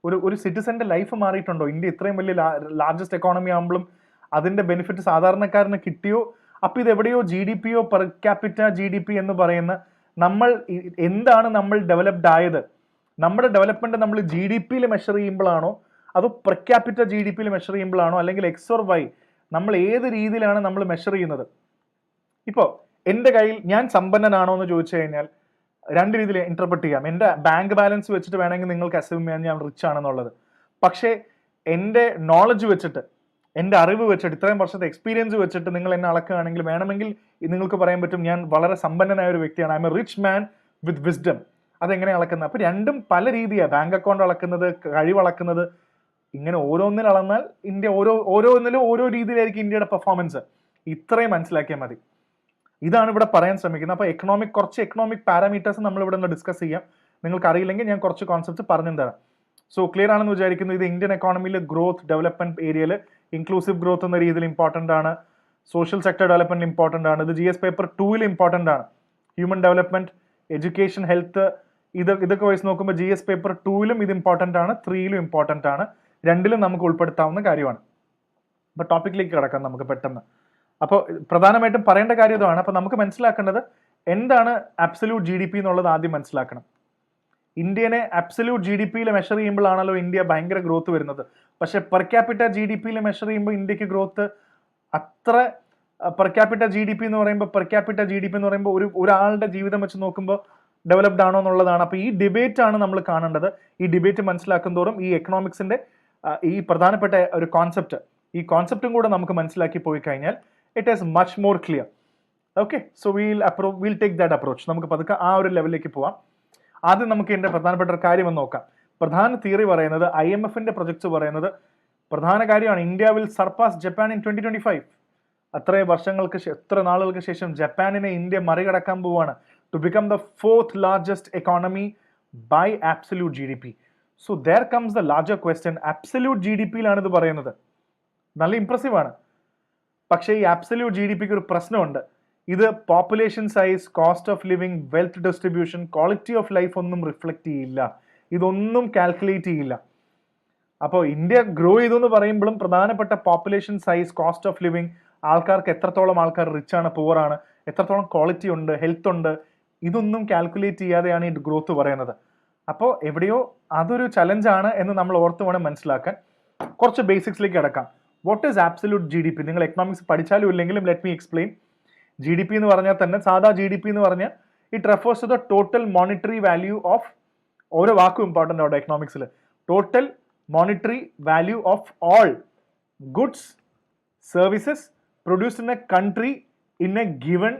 ഒരു സിറ്റിസന്റെ ലൈഫ് മാറിയിട്ടുണ്ടോ? ഇന്ത്യ ഇത്രയും വലിയ ലാർജസ്റ്റ് എക്കോണമി ആകുമ്പോഴും അതിന്റെ ബെനിഫിറ്റ് സാധാരണക്കാരന് കിട്ടിയോ? അപ്പൊ ഇത് എവിടെയോ GDP പെർ ക്യാപിറ്റ GDP എന്ന് പറയുന്ന നമ്മൾ എന്താണ് നമ്മൾ ഡെവലപ്ഡ് ആയത്? നമ്മുടെ ഡെവലപ്മെന്റ് നമ്മൾ GDP-യിൽ മെഷർ ചെയ്യുമ്പോഴാണോ, അതോ പെർ ക്യാപിറ്റ GDP-യിൽ മെഷർ ചെയ്യുമ്പോഴാണോ, അല്ലെങ്കിൽ X or Y, നമ്മൾ ഏത് രീതിയിലാണ് നമ്മൾ മെഷർ ചെയ്യുന്നത്? ഇപ്പോൾ എൻ്റെ കയ്യിൽ ഞാൻ സമ്പന്നനാണോ എന്ന് ചോദിച്ചു കഴിഞ്ഞാൽ രണ്ട് രീതിയിൽ ഇന്റർപ്രറ്റ് ചെയ്യാം. എൻ്റെ ബാങ്ക് ബാലൻസ് വെച്ചിട്ട് വേണമെങ്കിൽ നിങ്ങൾക്ക് അസ്യൂം ചെയ്യാൻ ഞാൻ റിച്ച് ആണെന്നുള്ളത്. പക്ഷേ എൻ്റെ നോളജ് വെച്ചിട്ട്, എൻ്റെ അറിവ് വെച്ചിട്ട്, ഇത്രയും വർഷത്തെ എക്സ്പീരിയൻസ് വെച്ചിട്ട് നിങ്ങൾ എന്നെ അളക്കുകയാണെങ്കിൽ വേണമെങ്കിൽ നിങ്ങൾക്ക് പറയാൻ പറ്റും ഞാൻ വളരെ സമ്പന്നനായ ഒരു വ്യക്തിയാണ്. I M A rich man with wisdom. അതെങ്ങനെ അളക്കുന്നത്? അപ്പോൾ രണ്ടും പല രീതിയാണ്. ബാങ്ക് അക്കൗണ്ട് അളക്കുന്നത്, കഴിവ് അളക്കുന്നത്, ഇങ്ങനെ ഓരോന്നിൽ അളന്നാൽ ഇന്ത്യ ഓരോന്നിലും ഓരോ രീതിയിലായിരിക്കും ഇന്ത്യയുടെ പെർഫോമൻസ്. ഇത്രയും മനസ്സിലാക്കിയാൽ മതി. ഇതാണ് ഇവിടെ പറയാൻ ശ്രമിക്കുന്നത്. അപ്പോൾ കുറച്ച് എക്കണോമിക് പാരാമീറ്റേഴ്സ് നമ്മൾ ഇവിടെ നിന്ന് ഡിസ്കസ് ചെയ്യാം. നിങ്ങൾക്ക് അറിയില്ലെങ്കിൽ ഞാൻ കുറച്ച് കോൺസെപ്റ്റ്സ് പറഞ്ഞു തരാം. സോ ക്ലിയർ ആണെന്ന് വിചാരിക്കുന്നു. ഇത് ഇന്ത്യൻ എക്കോണമിയിൽ ഗ്രോത്ത്, ഡെവലപ്മെന്റ് ഏരിയയിൽ ഇൻക്ലൂസീവ് ഗ്രോത്ത് എന്ന രീതിയിൽ ഇമ്പോർട്ടൻ്റ് ആണ്. സോഷ്യൽ സെക്ടർ ഡെവലപ്മെന്റ് ഇമ്പോർട്ടൻ്റ് ആണ്. ഇത് GS പേപ്പർ 2-ൽ ഇമ്പോർട്ടൻ്റ് ആണ്. ഹ്യൂമൻ ഡെവലപ്മെന്റ്, എഡ്യൂക്കേഷൻ, ഹെൽത്ത്, ഇതൊക്കെ വൈസ് നോക്കുമ്പോൾ GS പേപ്പർ 2-ലും ഇത് ഇമ്പോർട്ടൻ്റ് ആണ്, 3-ലും ഇമ്പോർട്ടൻ്റ് ആണ്. രണ്ടിലും നമുക്ക് ഉൾപ്പെടുത്താവുന്ന കാര്യമാണ്. അപ്പോൾ ടോപ്പിക്കിലേക്ക് കിടക്കാം നമുക്ക് പെട്ടെന്ന്. അപ്പോൾ പ്രധാനമായിട്ടും പറയേണ്ട കാര്യം ഇതാണ്. അപ്പോൾ നമുക്ക് മനസ്സിലാക്കേണ്ടത് എന്താണ് അബ്സല്യൂട്ട് GDP എന്നുള്ളത് ആദ്യം മനസ്സിലാക്കണം. ഇന്ത്യനെ അബ്സല്യൂട്ട് GDP-യിൽ മെഷർ ചെയ്യുമ്പോഴാണല്ലോ ഇന്ത്യ ഭയങ്കര ഗ്രോത്ത് വരുന്നത്. പക്ഷെ പെർ ക്യാപിറ്റ GDP-യിൽ മെഷർ ചെയ്യുമ്പോൾ ഇന്ത്യക്ക് ഗ്രോത്ത് അത്ര, പെർ ക്യാപിറ്റ GDP എന്ന് പറയുമ്പോൾ ഒരാളുടെ ജീവിതം വെച്ച് നോക്കുമ്പോൾ ഡെവലപ്ഡ് ആണോ എന്നുള്ളതാണ്. അപ്പോൾ ഈ ഡിബേറ്റ് ആണ് നമ്മൾ കാണേണ്ടത്. ഈ ഡിബേറ്റ് മനസ്സിലാക്കും തോറും ഈ എക്കണോമിക്സിന്റെ ഈ പ്രധാനപ്പെട്ട ഒരു കോൺസെപ്റ്റ്, ഈ കോൺസെപ്റ്റും കൂടെ നമുക്ക് മനസ്സിലാക്കി പോയി കഴിഞ്ഞാൽ it is much more clear. Okay, so wheel take that approach. നമുക്ക് പതുക്കെ ആ ഒരു ലെവലിലേക്ക് പോവാം. ആദ്യം നമുക്ക് ഇതിന്റെ പ്രധാനപ്പെട്ട ഒരു കാര്യം ഒന്ന് നോക്കാം. പ്രധാന തിയറി പറയുന്നത്, IMF-ന്റെ പ്രൊജക്ട്സ് പറയുന്നത്, പ്രധാന കാര്യമാണ് India will surpass Japan in 2025. എത്ര നാളുകൾക്ക് ശേഷം ജപ്പാനിനെ ഇന്ത്യ മറികടക്കാൻ പോവാണ്. To become the 4th largest economy by absolute GDP. So there comes the larger question. Absolute GDP-യിലാണ് ഇത് പറയുന്നത്. നല്ല ഇംപ്രസീവ് ആണ്. പക്ഷേ ഈ ആബ്സല്യൂട്ട് ജി ഡി പിക്ക് ഒരു പ്രശ്നമുണ്ട്. ഇത് population size, cost of living, wealth distribution, quality of life ഒന്നും റിഫ്ലക്റ്റ് ചെയ്യില്ല. ഇതൊന്നും കാൽക്കുലേറ്റ് ചെയ്യില്ല. അപ്പോൾ ഇന്ത്യ ഗ്രോ ചെയ്തു എന്ന് പറയുമ്പോഴും പ്രധാനപ്പെട്ട population size, cost of living, ആൾക്കാർക്ക് എത്രത്തോളം ആൾക്കാർ റിച്ച് ആണ്, പുവർ ആണ്, എത്രത്തോളം ക്വാളിറ്റി ഉണ്ട്, ഹെൽത്ത് ഉണ്ട്, ഇതൊന്നും കാൽക്കുലേറ്റ് ചെയ്യാതെയാണ് ഈ ഗ്രോത്ത് പറയുന്നത്. അപ്പോൾ എവിടെയോ അതൊരു ചലഞ്ചാണ് എന്ന് നമ്മൾ ഓർത്ത് വേണം മനസ്സിലാക്കാൻ. കുറച്ച് ബേസിക്സിലേക്ക് കിടക്കാം. What is absolute G D P? നിങ്ങൾ എക്കണോമിക്സ് പഠിച്ചാലും ഇല്ലെങ്കിലും let me explain. G D P എന്ന് പറഞ്ഞാൽ തന്നെ സാധാ ജി ഡി പി എന്ന് പറഞ്ഞാൽ it refers to the total monetary value of, ഓരോ വാക്കും ഇമ്പോർട്ടൻ്റ് അവിടെ എക്കണോമിക്സിൽ, total monetary value of all goods services produced in a country in a given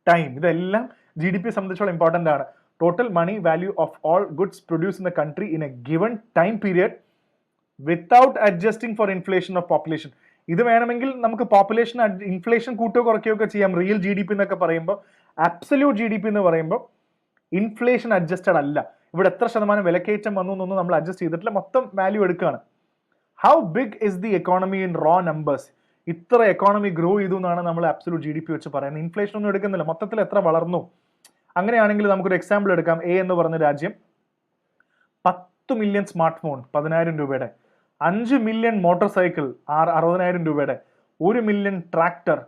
time. ഇതെല്ലാം ജി ഡി പിയെ സംബന്ധിച്ചോളം ഇമ്പോർട്ടൻ്റ് ആണ്. Total money value of all goods produce in a country in a given time period without adjusting for inflation of population. ഇത് വേണമെങ്കിൽ നമുക്ക് പോപ്പുലേഷൻ ഇൻഫ്ലേഷൻ കൂട്ടുകയോ കുറയ്ക്കുകയോ ഒക്കെ ചെയ്യാം. റിയൽ ജി ഡി പി എന്നൊക്കെ പറയുമ്പോൾ, ആബ്സല്യൂട്ട് ജി ഡി പി എന്ന് പറയുമ്പോൾ ഇൻഫ്ലേഷൻ അഡ്ജസ്റ്റഡ് അല്ല. ഇവിടെ എത്ര ശതമാനം വിലക്കയറ്റം വന്നു എന്നൊന്നും നമ്മൾ അഡ്ജസ്റ്റ് ചെയ്തിട്ടില്ല, മൊത്തം വാല്യൂ എടുക്കുകയാണ്. How big is the economy in raw numbers? ഇത്ര എക്കോണമി ഗ്രോ ചെയ്തു എന്നാണ് നമ്മൾ ആബ്സല്യൂട്ട് ജി ഡി പി വെച്ച് പറയുന്നത്. ഇൻഫ്ലേഷൻ ഒന്നും എടുക്കുന്നില്ല, മൊത്തത്തിൽ എത്ര വളർന്നു. അങ്ങനെയാണെങ്കിൽ നമുക്കൊരു എക്സാമ്പിൾ എടുക്കാം. എ എന്ന് പറഞ്ഞ രാജ്യം 10 മില്യൺ സ്മാർട്ട് ഫോൺ 10,000 രൂപയുടെ, 5 മില്യൺ മോട്ടോർ സൈക്കിൾ 60,000 രൂപയുടെ, 1 മില്യൺ ട്രാക്ടർ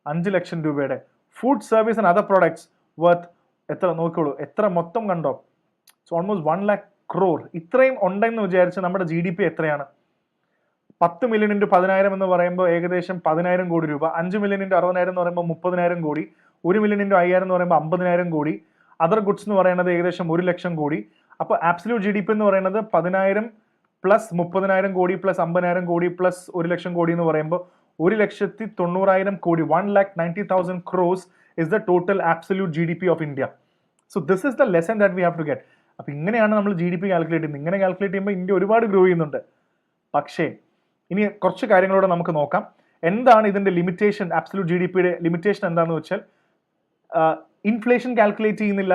5 ലക്ഷം രൂപയുടെ, food service and other products worth എത്ര നോക്കിക്കോളൂ, എത്ര മൊത്തം കണ്ടോ, ഓൾമോസ്റ്റ് 1 lakh crore. ഇത്രയും ഉണ്ടെന്ന് വിചാരിച്ച് നമ്മുടെ ജി ഡി പി എത്രയാണ്? 10 മില്യൺ ഇൻറ്റു 10,000 എന്ന് പറയുമ്പോൾ ഏകദേശം 10,000 കോടി രൂപ. 5 മില്യൺ ഇൻറ്റു 60,000 എന്ന് പറയുമ്പോൾ 30,000 കോടി. 1 മില്യൺ ഇൻറ്റു 5,000 എന്ന് പറയുമ്പോൾ 50,000 കോടി. അതർ ഗുഡ്സ് എന്ന് പറയുന്നത് ഏകദേശം 1 ലക്ഷം കോടി. അപ്പോൾ ആബ്സല്യൂട്ട് ജി ഡി പി എന്ന് പറയുന്നത് 10,000 പ്ലസ് 30,000 കോടി പ്ലസ് 50,000 കോടി പ്ലസ് 1 ലക്ഷം കോടി എന്ന് പറയുമ്പോൾ 1,90,000 കോടി, 1,90,000 crores is the total absolute GDP of India. So this is the lesson that we have to get. അപ്പോൾ ഇങ്ങനെയാണ് നമ്മൾ ജി ഡി പി കാൽക്കുലേറ്റ് ചെയ്യുന്നത്. ഇങ്ങനെ കാൽക്കുലേറ്റ് ചെയ്യുമ്പോൾ ഇന്ത്യ ഒരുപാട് ഗ്രോ ചെയ്യുന്നുണ്ട്. പക്ഷേ ഇനി കുറച്ച് കാര്യങ്ങളോടെ നമുക്ക് നോക്കാം. എന്താണ് ഇതിന്റെ ലിമിറ്റേഷൻ? ആബ്സല്യൂട്ട് ജി ഡി പിയുടെ ലിമിറ്റേഷൻ എന്താണെന്ന് വെച്ചാൽ ഇൻഫ്ലേഷൻ കാൽക്കുലേറ്റ് ചെയ്യുന്നില്ല.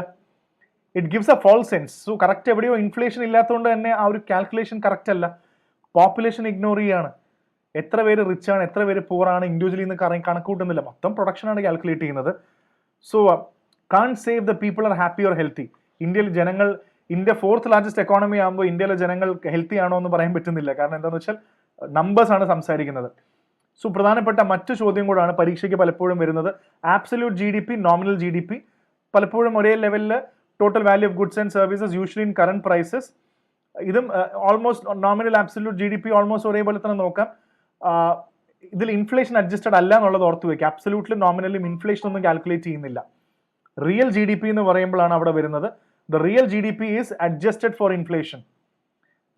It gives a false sense. So correct എവിടെയോ ഇൻഫ്ലേഷൻ ഇല്ലാത്തതുകൊണ്ട് തന്നെ ആ ഒരു കാൽക്കുലേഷൻ കറക്റ്റ് അല്ല. പോപ്പുലേഷൻ ഇഗ്നോർ ചെയ്യാണ്. എത്ര പേര് റിച്ച് ആണ്, എത്ര പേര് പൂർ ആണ്, ഇൻഡിവിജ്വലി നിന്ന് കണക്ക് കൂട്ടുന്നില്ല, മൊത്തം പ്രൊഡക്ഷനാണ് കാൽക്കുലേറ്റ് ചെയ്യുന്നത്. So can't say the people are happy or healthy. ഇന്ത്യയിൽ ജനങ്ങൾ, ഇന്ത്യ 4th ലാർജസ്റ്റ് എക്കോണമി ആകുമ്പോൾ ഇന്ത്യയിലെ ജനങ്ങൾ ഹെൽത്തി ആണോ എന്ന് പറയാൻ പറ്റുന്നില്ല. കാരണം എന്താണെന്ന് വെച്ചാൽ നമ്പേഴ്സ് ആണ് സംസാരിക്കുന്നത്. സോ പ്രധാനപ്പെട്ട മറ്റു ചോദ്യം കൂടാണ് പരീക്ഷയ്ക്ക് പലപ്പോഴും വരുന്നത്. Absolute G D P, nominal G D P പലപ്പോഴും ഒരേ ലെവലിൽ, total value of goods and services usually in current prices. ഇതും almost nominal absolute G D P almost ഒരേപോലെ തന്നെ നോക്കാം. ഇതിൽ ഇൻഫ്ലേഷൻ അഡ്ജസ്റ്റഡ് അല്ല എന്നുള്ളത് ഓർത്ത് വയ്ക്കുക. ആബ്സല്യൂട്ടിലും നോമിനലും ഇൻഫ്ലേഷൻ ഒന്നും കാൽക്കുലേറ്റ് ചെയ്യുന്നില്ല. റിയൽ ജി ഡി പി എന്ന് പറയുമ്പോഴാണ് അവിടെ വരുന്നത്. The real G D P is adjusted for inflation.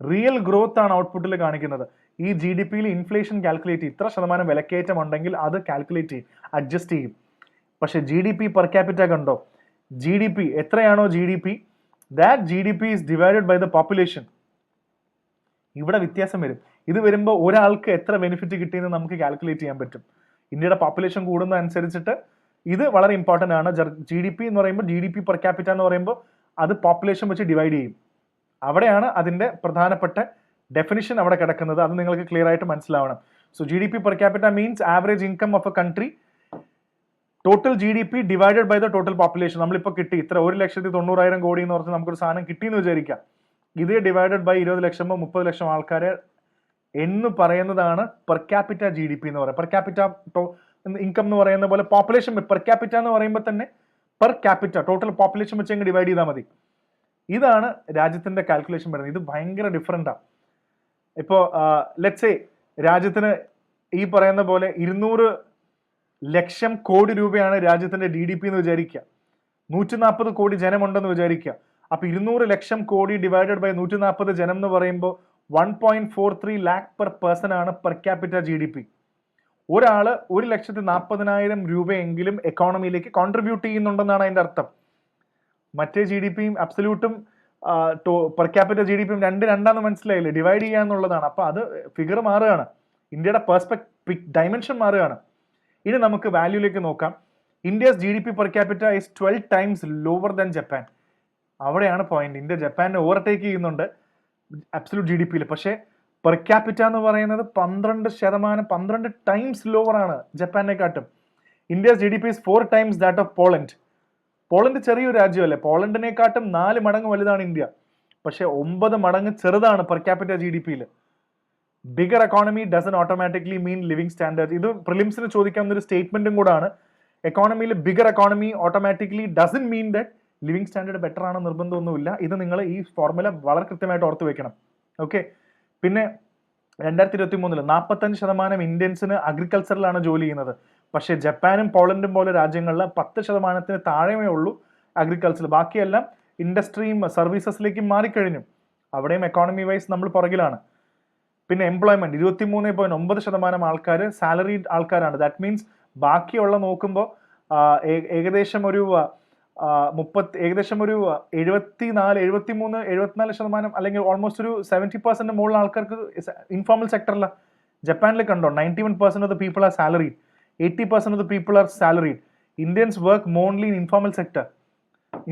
Real growth ആണ് ഔട്ട്പുട്ടിൽ കാണിക്കുന്നത്. ഈ ജി ഡി പിയിൽ ഇൻഫ്ലേഷൻ കാൽക്കുലേറ്റ് ചെയ്യും. ഇത്ര ശതമാനം വിലക്കയറ്റം ഉണ്ടെങ്കിൽ അത് കാൽക്കുലേറ്റ് ചെയ്യും, അഡ്ജസ്റ്റ് ചെയ്യും. പക്ഷേ G D P per capita കണ്ടോ? ജി ഡി പി എത്രയാണോ G D P, that G D P is divided by the population. ഇവിടെ വ്യത്യാസം വരും. ഇത് വരുമ്പോൾ ഒരാൾക്ക് എത്ര ബെനിഫിറ്റ് കിട്ടിയെന്ന് നമുക്ക് കാൽക്കുലേറ്റ് ചെയ്യാൻ പറ്റും. ഇന്ത്യയുടെ പോപ്പുലേഷൻ കൂടുന്ന അനുസരിച്ചിട്ട് ഇത് വളരെ ഇമ്പോർട്ടൻ്റ് ആണ്. ജി ഡി പി എന്ന് പറയുമ്പോൾ, G D P per capita എന്ന് പറയുമ്പോൾ അത് പോപ്പുലേഷൻ വെച്ച് ഡിവൈഡ് ചെയ്യും. അവിടെയാണ് അതിൻ്റെ പ്രധാനപ്പെട്ട ഡെഫിനിഷൻ അവിടെ കിടക്കുന്നത്. അത് നിങ്ങൾക്ക് ക്ലിയർ ആയിട്ട് മനസ്സിലാവണം. So G D P per capita means average income of a country, total G D P divided by the total population. നമ്മളിപ്പോൾ കിട്ടി ഇത്ര 1,90,000 കോടി എന്ന് പറഞ്ഞാൽ നമുക്കൊരു സാധനം കിട്ടിയെന്ന് വിചാരിക്കാം. ഇത് ഡിവൈഡഡ് ബൈ 20 ലക്ഷമോ 30 ലക്ഷം ആൾക്കാരെ എന്ന് പറയുന്നതാണ് per capita G D P എന്ന് പറയുന്നത്. പെർ ക്യാപിറ്റ ഇൻകം എന്ന് പറയുന്ന പോലെ പോപ്പുലേഷൻ പെർ ക്യാപിറ്റ എന്ന് പറയുമ്പോൾ തന്നെ പെർ ക്യാപിറ്റ ടോട്ടൽ പോപ്പുലേഷൻ വെച്ച് അങ്ങ് ഡിവൈഡ് ചെയ്താൽ മതി. ഇതാണ് രാജ്യത്തിന്റെ കാൽക്കുലേഷൻ വരുന്നത്. ഇത് ഭയങ്കര ഡിഫറൻറ്റാണ്. ഇപ്പോൾ ലെറ്റ്സ് സേ രാജ്യത്തിന് ഈ പറയുന്ന പോലെ 200 ലക്ഷം കോടി രൂപയാണ് രാജ്യത്തിന്റെ ഡി ഡി പി എന്ന് വിചാരിക്കുക. 140 കോടി ജനമുണ്ടെന്ന് വിചാരിക്കുക. അപ്പോൾ 200 ലക്ഷം കോടി ഡിവൈഡഡ് ബൈ 140 ജനം എന്ന് പറയുമ്പോൾ 1.43 lakh പെർ പേഴ്സൺ ആണ് per capita G D P. ഒരാൾ 1,40,000 രൂപയെങ്കിലും എക്കോണമിയിലേക്ക് കോൺട്രിബ്യൂട്ട് ചെയ്യുന്നുണ്ടെന്നാണ് അതിൻ്റെ അർത്ഥം. മറ്റേ ജി ഡി പിയും അബ്സല്യൂട്ടും പെർ ക്യാപിറ്റ ജി ഡി പിയും രണ്ടാന്ന് മനസ്സിലായില്ലേ? ഡിവൈഡ് ചെയ്യുക എന്നുള്ളതാണ്. അപ്പോൾ അത് ഫിഗർ മാറുകയാണ്, ഇന്ത്യയുടെ ഡൈമെൻഷൻ മാറുകയാണ്. ഇനി നമുക്ക് വാല്യൂലേക്ക് നോക്കാം. India's G D P per capita is 12 times lower than Japan. അവിടെയാണ് പോയിന്റ്. ഇന്ത്യ ജപ്പാനെ ഓവർടേക്ക് ചെയ്യുന്നുണ്ട് അബ്സല്യൂട്ട് ജി ഡി പിയിൽ. പക്ഷേ പെർ ക്യാപിറ്റ എന്ന് പറയുന്നത് 12 ടൈംസ് ലോവർ ആണ് ജപ്പാനെക്കാട്ടും. India's GDP is 4 times that of Poland. Poland ചെറിയൊരു രാജ്യമല്ലേ, പോളണ്ടിനെക്കാട്ടും 4 മടങ്ങ് വലുതാണ് ഇന്ത്യ, പക്ഷെ 9 മടങ്ങ് ചെറുതാണ് പെർ ക്യാപിറ്റ GDP-യിൽ. Bigger economy doesn't automatically mean living standard. ഇത് പ്രിലിംസിന് ചോദിക്കാവുന്ന ഒരു സ്റ്റേറ്റ്മെന്റും കൂടാണ്. എക്കോണമിയിൽ bigger economy automatically doesn't mean that living standard better ആണ് നിർബന്ധമൊന്നുമില്ല. ഇത് നിങ്ങൾ ഈ ഫോർമുല വളരെ കൃത്യമായിട്ട് ഓർത്ത് വെക്കണം. ഓക്കെ. പിന്നെ 2023 45% ഇന്ത്യൻസിന് അഗ്രികൾച്ചറിലാണ് ജോലി ചെയ്യുന്നത്. പക്ഷേ ജപ്പാനും പോളണ്ടും പോലെ രാജ്യങ്ങളിൽ 10% താഴെയേ ഉള്ളൂ അഗ്രികൾച്ചർ. ബാക്കിയെല്ലാം ഇൻഡസ്ട്രിയും സർവീസസിലേക്കും മാറിക്കഴിഞ്ഞു. അവിടെയും എക്കോണമി വൈസ് നമ്മൾ പുറകിലാണ്. പിന്നെ എംപ്ലോയ്മെന്റ് 23.9% ആൾക്കാർ സാലറീഡ് ആൾക്കാരാണ്. ദാറ്റ് മീൻസ് ബാക്കിയുള്ള നോക്കുമ്പോൾ ഏകദേശം ഒരു 74% അല്ലെങ്കിൽ ഓൾമോസ്റ്റ് ഒരു 70% മുകളിൽ ആൾക്കാർക്ക് ഇൻഫോർമൽ സെക്ടറിലാണ്. ജപ്പാനിൽ കണ്ടോ 91% of the people are salaried, 80% of the people are salaried. Indians work mainly in informal sector.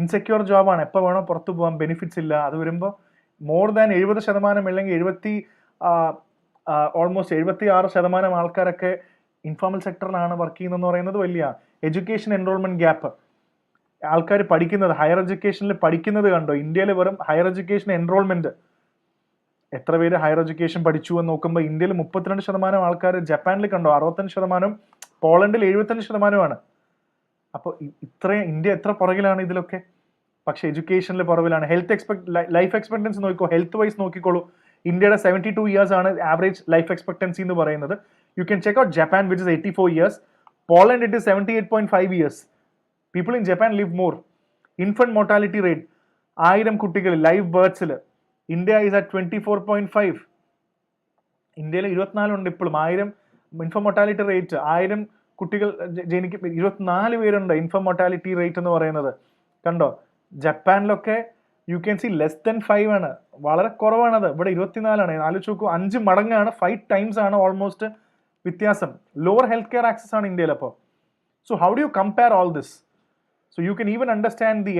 Insecure ജോബാണ്, എപ്പോൾ വേണോ പുറത്തു പോകാൻ, ബെനിഫിറ്റ്സ് ഇല്ല. അത് വരുമ്പോൾ മോർ ദാൻ 70% അല്ലെങ്കിൽ ഓൾമോസ്റ്റ് 76% ആൾക്കാരൊക്കെ ഇൻഫോർമൽ സെക്ടറിലാണ് വർക്ക് ചെയ്യുന്നതെന്ന് പറയുന്നത് വലിയ. എഡ്യൂക്കേഷൻ എൻറോൾമെന്റ് ഗ്യാപ്പ്, ആൾക്കാർ പഠിക്കുന്നത് ഹയർ എഡ്യൂക്കേഷനിൽ പഠിക്കുന്നത് കണ്ടോ, ഇന്ത്യയിൽ വെറും ഹയർ എഡ്യൂക്കേഷൻ എൻറോൾമെന്റ് എത്ര പേര് ഹയർ എഡ്യൂക്കേഷൻ പഠിച്ചു എന്ന് നോക്കുമ്പോൾ ഇന്ത്യയിൽ 32% ആൾക്കാർ, ജപ്പാനിൽ കണ്ടോ 65%, പോളണ്ടിൽ 75%. അപ്പോൾ ഇന്ത്യ എത്ര പുറകിലാണ് ഇതിലൊക്കെ. പക്ഷേ എഡ്യൂക്കേഷനിൽ പുറകിലാണ്. ലൈഫ് എക്സ്പെക്ടൻസി നോക്കിക്കോ, ഹെൽത്ത് വൈസ് നോക്കിക്കോളൂ. ഇന്ത്യയുടെ 72 years ആണ് ആവറേജ് ലൈഫ് എക്സ്പെക്ടൻസി എന്ന് പറയുന്നത്. You can check out Japan which is 84 years. Poland it is 78.5 years. People in Japan live more. Infant mortality rate 1000 കുട്ടികൾ ലൈവ് ബേർഡ്സിൽ ഇന്ത്യ ഈസ് അറ്റ് 24.5. ഇന്ത്യയിൽ 24 ഉണ്ട് ഇപ്പോഴും. 1000 ഇൻഫന്റ് മോർട്ടാലിറ്റി റേറ്റ്, 1000 കുട്ടികൾ ജനിക്കും, 24 പേരുണ്ട് ഇൻഫന്റ് മോർട്ടാലിറ്റി റേറ്റ് എന്ന് പറയുന്നത്. കണ്ടോ, ജപ്പാനിലൊക്കെ you can see less than 5 ആണ്, വളരെ കുറവാണത്. ഇവിടെ 24 ആണ്. ആലോചിച്ച് നോക്കൂ, 5 മടങ്ങാണ്, 5 times ആണ് ഓൾമോസ്റ്റ് വ്യത്യാസം. ലോവർ ഹെൽത്ത് കെയർ ആക്സസ് ആണ് ഇന്ത്യയിൽ. അപ്പോൾ so how do you compare all this? So you can even understand the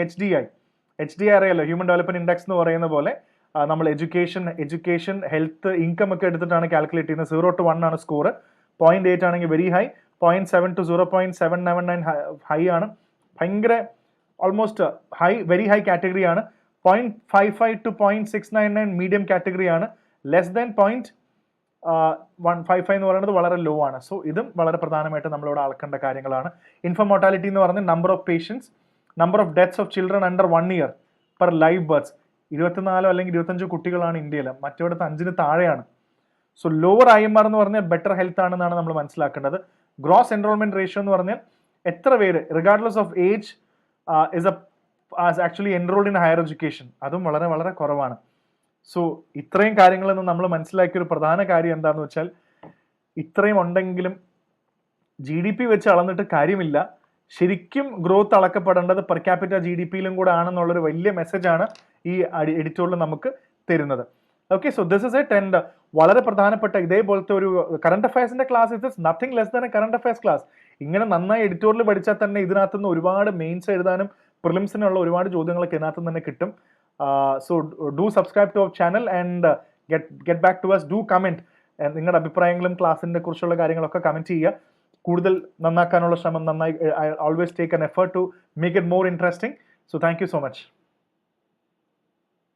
HDI അറിയാലോ, ഹ്യൂമൻ ഡെവലപ്മെന്റ് ഇൻഡെക്സ് എന്ന് പറയുന്ന പോലെ. നമ്മൾ എഡ്യൂക്കേഷൻ ഹെൽത്ത് ഇൻകം ഒക്കെ എടുത്തിട്ടാണ് കാൽക്കുലേറ്റ് ചെയ്യുന്നത്. 0 to 1 ആണ് സ്കോർ. 0.8 ആണെങ്കിൽ വെരി ഹൈ, 0.7 to 0.799 ഹൈ ആണ്, ഭയങ്കര almost high, very high category ആണ്. 0.55 to 0.699 മീഡിയം കാറ്റഗറി ആണ്. ലെസ് ദാൻ 0.155 എന്ന് പറയുന്നത് വളരെ ലോ ആണ്. സോ ഇതും വളരെ പ്രധാനമായിട്ട് നമ്മളിവിടെ അളക്കേണ്ട കാര്യങ്ങളാണ്. ഇൻഫന്റ് മോർട്ടാലിറ്റി എന്ന് പറയുന്നത് number of patients, number of deaths of children under 1 year per live births. 24 അല്ലെങ്കിൽ 25 കുട്ടികളാണ് ഇന്ത്യയിൽ, മറ്റിടത്ത് 5 താഴെയാണ്. സോ ലോവർ IMR എന്ന് പറഞ്ഞാൽ ബെറ്റർ ഹെൽത്ത് ആണെന്നാണ് നമ്മൾ മനസ്സിലാക്കേണ്ടത്. ഗ്രോസ് എൻറോൾമെന്റ് റേഷ്യോ എന്ന് പറഞ്ഞാൽ എത്ര പേര് regardless of age actually enrolled in higher education, അതും വളരെ വളരെ കുറവാണ്. സോ ഇത്രയും കാര്യങ്ങളെന്ന് നമ്മൾ മനസ്സിലാക്കിയ ഒരു പ്രധാന കാര്യം എന്താണെന്ന് വെച്ചാൽ, ഇത്രയും ഉണ്ടെങ്കിലും GDP വെച്ച് അളന്നിട്ട് കാര്യമില്ല. ശരിക്കും ഗ്രോത്ത് അളക്കപ്പെടേണ്ടത് പെർ ക്യാപിറ്റ GDP-യിലും കൂടെ ആണെന്നുള്ളൊരു വലിയ മെസ്സേജാണ് ഈ എഡിറ്റോറിയൽ നമുക്ക് തരുന്നത്. Okay, so this is it. And വളരെ പ്രധാനപ്പെട്ട ഇതേപോലത്തെ ഒരു കറണ്ട് അഫയേഴ്സിന്റെ class is nothing less than a current affairs class. ഇങ്ങനെ നന്നായി എഡിറ്റോറിയൽ പഠിച്ചാൽ തന്നെ ഇതിനകത്തുനിന്ന് ഒരുപാട് മെയിൻസ് എഴുതാനും പ്രിലിംസിനുള്ള ഒരുപാട് ചോദ്യങ്ങളൊക്കെ ഇതിനകത്ത് തന്നെ കിട്ടും. So do subscribe to our channel and get back to us. Do comment നിങ്ങളുടെ അഭിപ്രായങ്ങളും ക്ലാസിനെ കുറിച്ചുള്ള കാര്യങ്ങളൊക്കെ കമന്റ് ചെയ്യുക. കൂടുതൽ നന്നാക്കാനുള്ള ശ്രമം, നന്നായി I always take an effort to make it more interesting. So thank you so much.